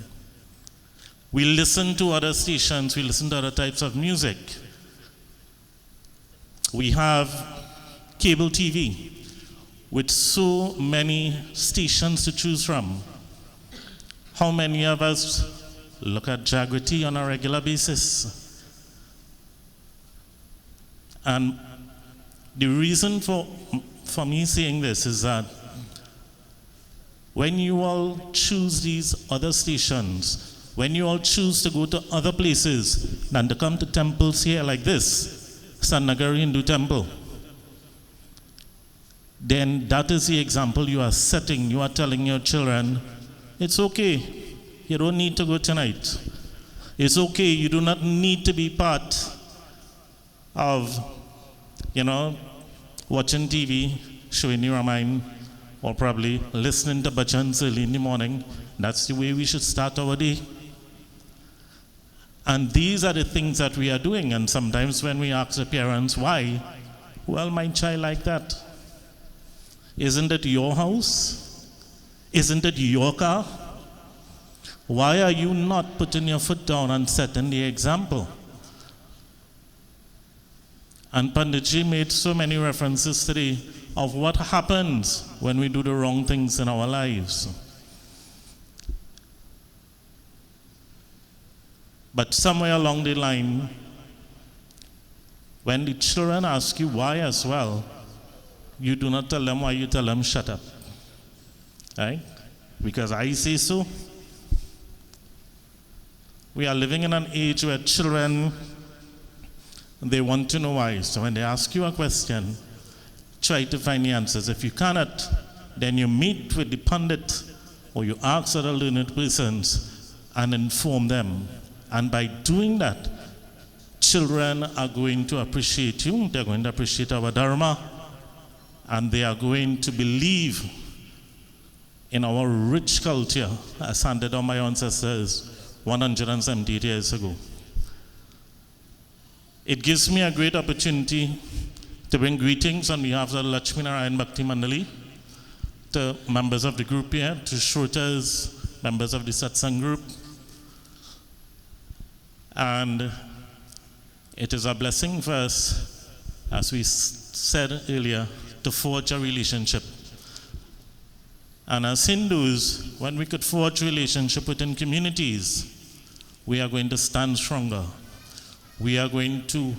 We listen to other stations, we listen to other types of music. We have cable TV with so many stations to choose from. How many of us look at Jagriti on a regular basis? And the reason for me saying this is that when you all choose these other stations, when you all choose to go to other places than to come to temples here like this, Sant Nagar Hindu Temple, then that is the example you are setting. You are telling your children, it's okay, you don't need to go tonight. It's okay, you do not need to be part of, watching TV, showing you Ramayana, or probably listening to bhajans early in the morning. That's the way we should start our day. And these are the things that we are doing. And sometimes when we ask the parents, why? Well, my child like that. Isn't it your house? Isn't it your car? Why are you not putting your foot down and setting the example? And Punditji made so many references today of what happens when we do the wrong things in our lives. But somewhere along the line, when the children ask you why as well, you do not tell them why, you tell them shut up. Right? Because I say so. We are living in an age where children, they want to know why. So when they ask you a question, try to find the answers. If you cannot, then you meet with the Pundit or you ask other learned persons and inform them. And by doing that, children are going to appreciate you. They're going to appreciate our Dharma. And they are going to believe in our rich culture as handed on by ancestors 178 years ago. It gives me a great opportunity to bring greetings on behalf of the Lakshmi Narayan Bhakti Mandali to members of the group here, to Shrotas, members of the Satsang group. And it is a blessing for us, as we said earlier, to forge a relationship. And as Hindus, when we could forge relationship within communities, we are going to stand stronger. We are going to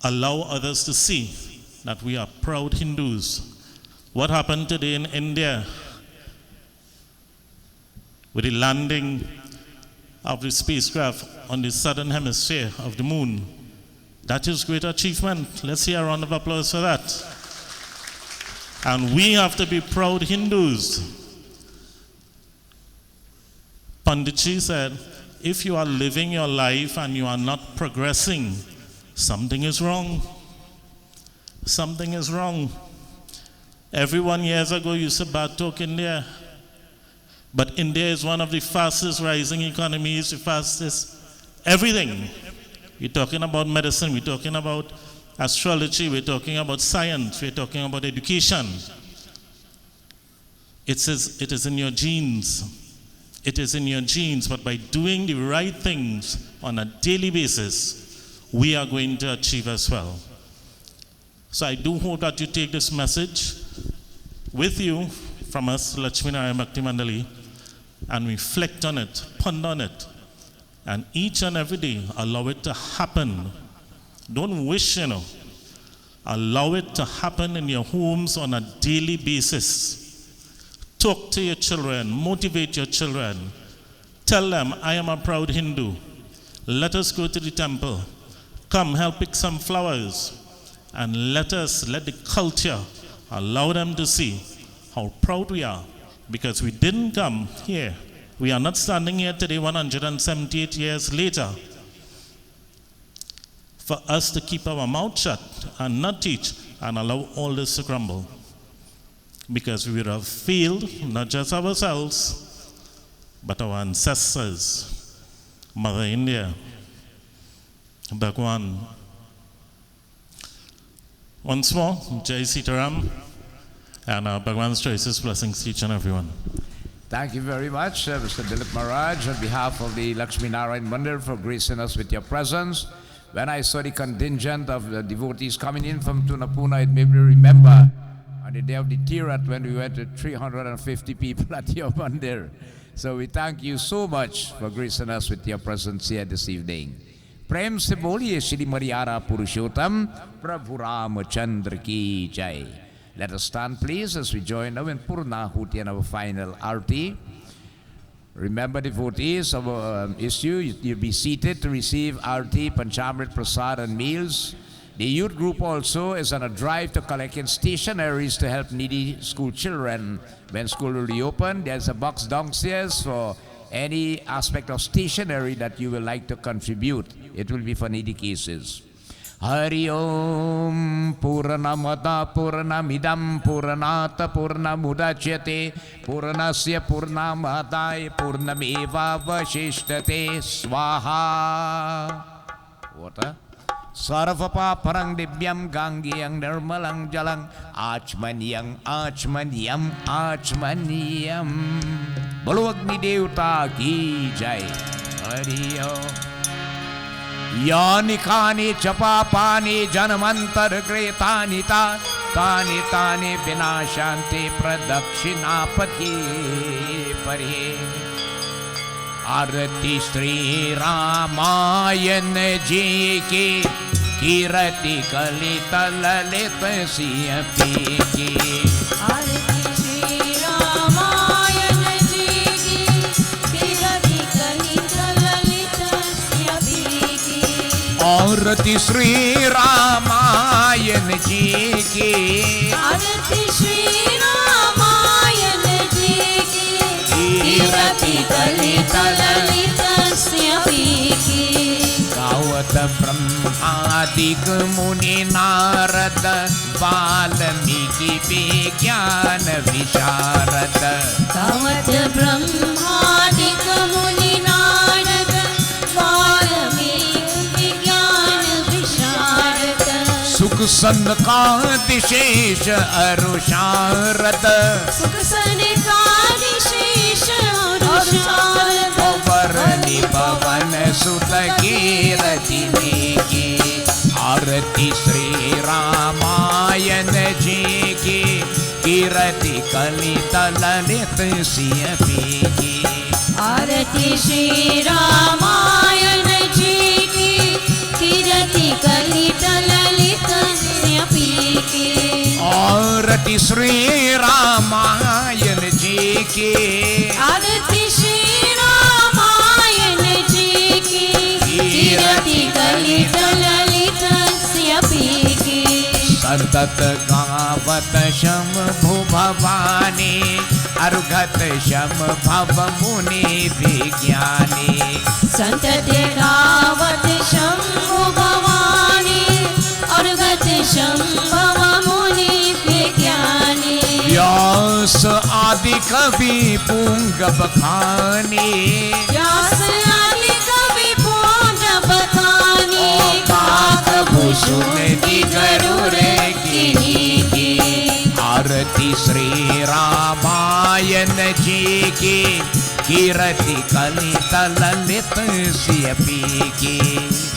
allow others to see that we are proud Hindus. What happened today in India with the landing of the spacecraft on the southern hemisphere of the moon, that is great achievement. Let's hear a round of applause for that. And we have to be proud Hindus. Panditji said, if you are living your life and you are not progressing, something is wrong. Something is wrong. Everyone years ago used to bad talk India. But India is one of the fastest rising economies, the fastest everything. We're talking about medicine, we're talking about astrology, we're talking about science, we're talking about education. It is in your genes. It is in your genes, but by doing the right things on a daily basis, we are going to achieve as well. So I do hope that you take this message with you from us, Lakshmi Narayan Bhakti Mandali, and reflect on it, ponder on it, and each and every day allow it to happen. Don't wish, Allow it to happen in your homes on a daily basis. Talk to your children, motivate your children. Tell them, I am a proud Hindu. Let us go to the temple. Come, help pick some flowers. And let the culture allow them to see how proud we are. Because we didn't come here. We are not standing here today 178 years later for us to keep our mouth shut and not teach and allow all this to crumble. Because we would have failed not just ourselves, but our ancestors, Mother India, Bhagwan. Once more, Jai Sitaram, and Bhagwan's choices, blessings to each and everyone. Thank you very much, Mr. Dilip Maraj, on behalf of the Lakshmi Narayan Mandir for gracing us with your presence. When I saw the contingent of the devotees coming in from Tunapuna, it made me remember on the day of the Tirat when we went to 350 people at your Mandir. So we thank you so much for gracing us with your presence here this evening. Prem se boliye Shri Mariyara Purushottam Prabhu Ramachandra ki jai. Let us stand please as we join now in Purnahuti and our final arti. Remember, devotees, our issue, you'll be seated to receive arti, panchamrit, prasad and meals. The youth group also is on a drive to collect stationaries to help needy school children. When school will reopen, there's a box downstairs for any aspect of stationery that you will like to contribute. It will be for needy cases. Hari Om Purnamada Purnamidam Purnata Purnamudachyate Purnasya Purnamadai Purnameva Vasishtate Swaha. Water. Sarvapa Parang Dibyam Gangyang Nirmalang Jalang Achmanyam Achmanyam Achmanyam. Bolo Agni Devta ki jai. Hari Om. यानि कानि चपापानि जनमंतर कृतानि तानि तानि विनाशान्ति प्रदक्षिणापति परे. आरती श्री रामायण जी की कीरति कलित ललित सियपी की. आरती श्री रामायण जी की कीरति कलित ललित सियपी की. आरती श्री रामायण जी की. आरती श्री रामायण जी की कीरति कलित ललित सियपी की. गावत ब्रह्मादिक मुनि नारद वाल्मीकि विज्ञान विशारद. गावत ब्रह्मादिक मुनि नारद वाल्मीकि विज्ञान विशारद. सुख सनकादिशेष अरुषारद. सुख सनकादिशेष अरुषारद. वर्णि पवन सुत कीरति की. आरती श्री रामायण जी की कीरति कलित ललित सियपी की. आरती श्री रामायण जी की कीरति कलित ललित सियपी की. आरती श्री रामायण जी की. आरती श्री रामायण जी की कीरति कलित ललित सियपी की. संतत गावत शंभु भवानी अर्घत शम भव मुनि विज्ञानी. संतत गावत शंभु भवानी अर्घत शंभव मुनि विज्ञानी. व्यास आदि कवि पुंगव खानी. व्यास आदि कवि पुंगव खानी. काकभूषुण गरुड़ की. आरती श्री रामायण जी की कीरति कलित ललित सियपी की.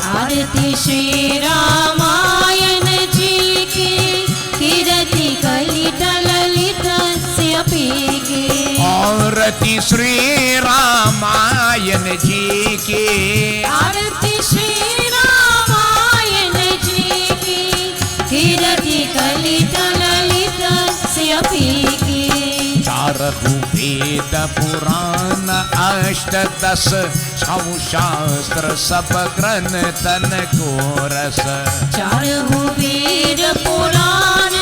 आरती श्री रामायण जी की कीरति कलित ललित सियपी की. आरती श्री रामायण जी की. आरती श्री रामायण जी की कीरति वेद पुराण अष्टदश छौ शास्त्र सब ग्रंथन को रस चारहु वेद पुराण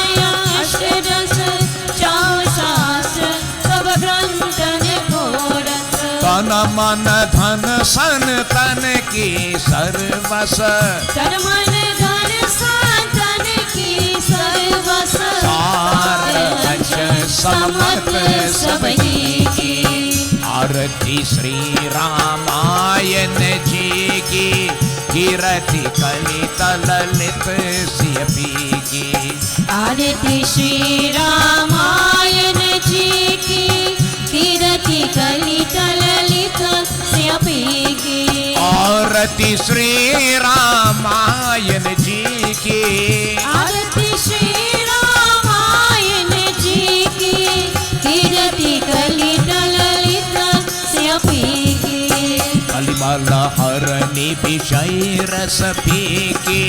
अष्टदश छौ शास्त्र सब ग्रंथन को रस तन मन धन सन तन की सर्वस तन मन धन सन तन की सर्वस सार वच समत सबकी की आरती श्री रामायण जी की कीरति कलित ललित सियपी की आरती श्री रामायण जी की कीरति कलित ललित सियपी की आरती श्री रामायण जी की आरती श्री रामायण जी की कीरति कलित ललित सियपी की कलिमल हरणी विषय रस पी की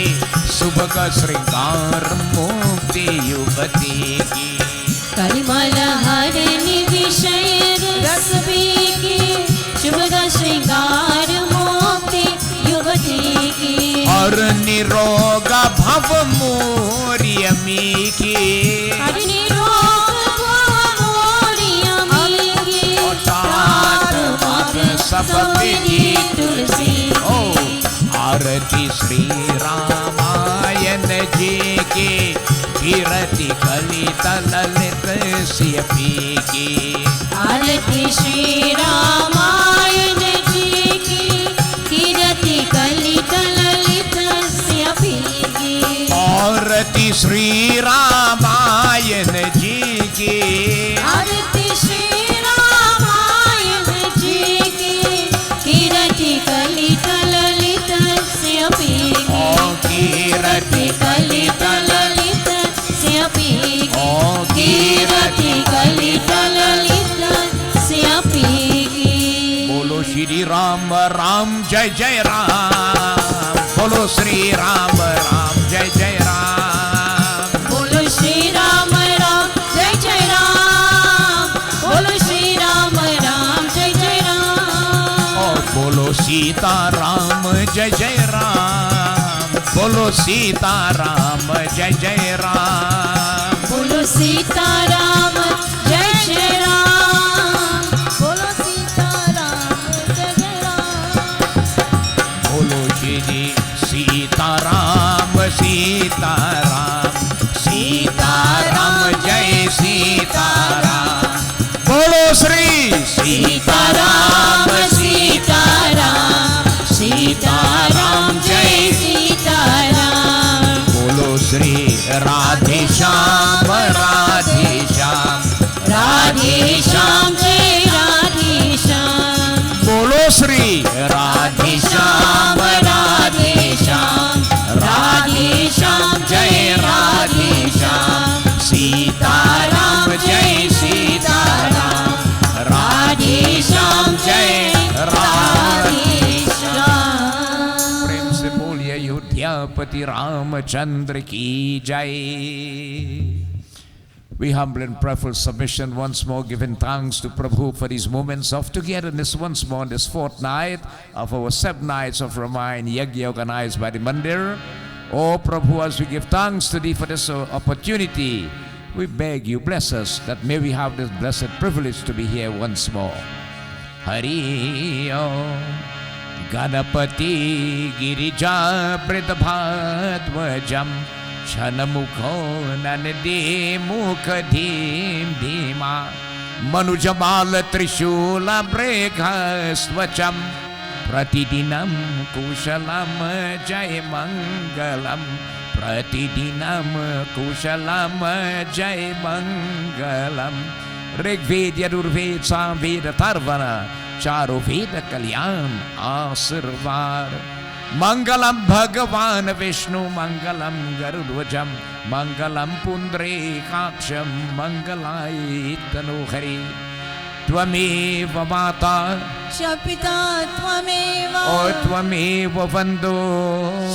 सुबह श्रृंगार मुक्ति युवती की कलिमल हरणी विषय रस की शुभ श्रृंगार मुक्ति युवती की और निरोग भव मोरियमी की हर निरोग भव मोरियमी की तात मत सब विधि तुलसी ओ आरती श्री रामायण जी की कीरति कलित ललित सियपी की आरती श्री रामायण जी की कीरति कलित ललित सियपी की आरती श्री रामायण जी की आरती श्री रामायण जी की कीरति कलित ललित सियपी ओ कीरति कलित ललित सियपी ओ कीरति कलित ललित सियपी बोलो श्री राम राम जय जय राम बोलो श्री राम राम जय जय राम बोलो श्री राम राम जय जय राम बोलो श्री राम राम जय जय राम और बोलो सीता राम जय जय राम बोलो सीता राम जय जय राम बोलो सीता राम जय जय राम बोलो सीता राम जय जय राम बोलो श्री सीताराम सीताराम सीताराम जय सीताराम बोलो श्री सीताराम सीताराम सीताराम जय सीताराम बोलो श्री राधे श्याम राधे श्याम राधे श्याम जय राधे श्याम बोलो श्री राधे श्याम राधे श्याम राधे श्याम जय राधे श्याम सीताराम जय सीताराम राधे श्याम जय राधे श्याम प्रेम से बोलिए अयोध्यापति रामचंद्र की जय। We humble and prayerful submission once more, giving thanks to Prabhu for these moments of togetherness once more on this fourth night of our 7 nights of Ramayana Yagya organized by the Mandir. Oh Prabhu, as we give thanks to Thee for this opportunity, we beg You bless us, that may we have this blessed privilege to be here once more. Hari Om. Ganapati Girija Pridabhadvajam Shanamukho Nanade Mukha Dhim Dhima Manujamal Trishula Breghastvacham Pratidinam Kushalam Jai Mangalam Pratidinam Kushalam Jai Mangalam Rigved Yadurved Samved Tarvana Charu Veda Kalyan Asirvar Mangalam Bhagavan Vishnu Mangalam Garudvajam Mangalam Pundre Kaksham Mangalai Tanuhari Tvameva Mata Shapita Tvameva O Tvameva Vando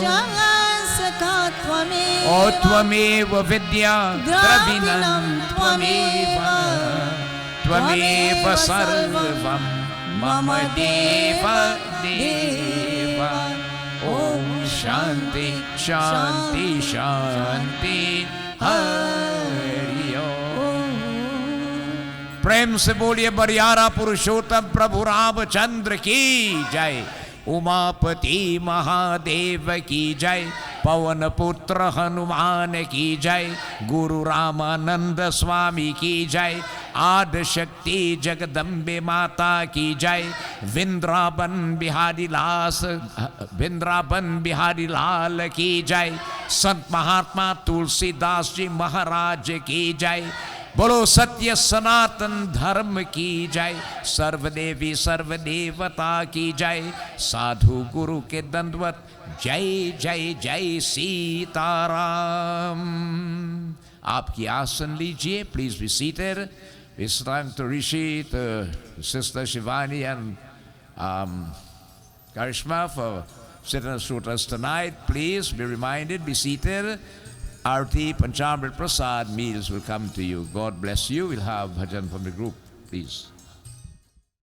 Shahasaka Tvameva O Tvameva Vidya Dravinam Dravinam Tvameva त्वमेव सर्वं मम देव देव ओम शांति शांति शांति हरि ओम। प्रेम से बोलिए बरियारा पुरुषोत्तम प्रभु रामचंद्र की जय। उमापति महादेव की जय। पवन पुत्र हनुमान की जय। गुरु रामानंद स्वामी की जय। आदि शक्ति जगदम्बे माता की जय। वृंदावन बिहारी लाल की जय। संत महात्मा तुलसीदास जी महाराज की जय। बोलो सत्य सनातन धर्म की जय। सर्वदेवी सर्वदेवता की जय। साधु गुरु के दंडवत जय जय जय सीताराम। आपकी आसन लीजिए, please be seated. It's time to receive Sister Shivani and Karishma for sitting us with us tonight. Please be reminded, be seated. Arti, Panchamrit Prasad meals will come to you. God bless you. We'll have bhajan from the group, please.